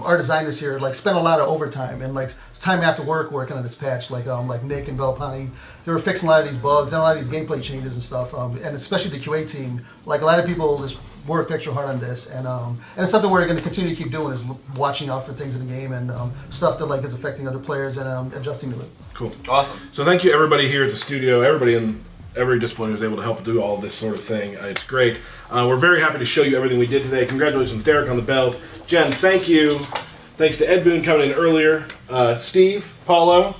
our designers here like spend a lot of overtime and like time after work working on this patch. Like Nick and Belpani, they were fixing a lot of these bugs and a lot of these gameplay changes and stuff. And especially the QA team. Like a lot of people just worked extra hard on this, and it's something we're going to continue to keep doing is watching out for things in the game and stuff that like is affecting other players and adjusting to it. Cool. Awesome. So thank you everybody here at the studio, everybody in every discipline who's able to help do all this sort of thing. It's great. We're very happy to show you everything we did today. Congratulations, Derek, on the belt. Jen, thank you. Thanks to Ed Boone coming in earlier. Steve, Paulo,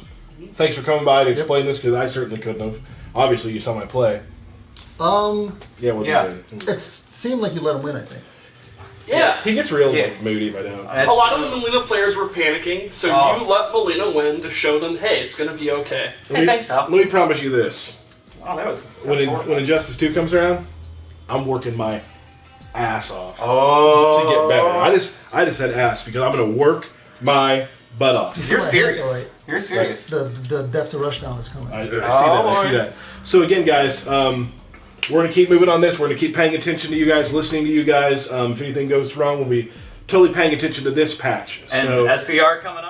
thanks for coming by to explain this because I certainly couldn't have. Obviously, you saw my play. Yeah. It seemed like you let him win, I think. Yeah. He gets real moody by now. A lot of the Melina players were panicking, so you let Melina win to show them, hey, it's going to be okay. Hey, thanks, pal. Let me promise you this. Oh, that was When Injustice 2 comes around, I'm working my ass off Oh. to get better. I just said ass because I'm going to work my butt off. You're My head, serious. right? You're serious. The Death to Rushdown is coming. I see that. I see that. So again, guys, we're going to keep moving on this. We're going to keep paying attention to you guys, listening to you guys. If anything goes wrong, we'll be totally paying attention to this patch. And so, SCR coming up.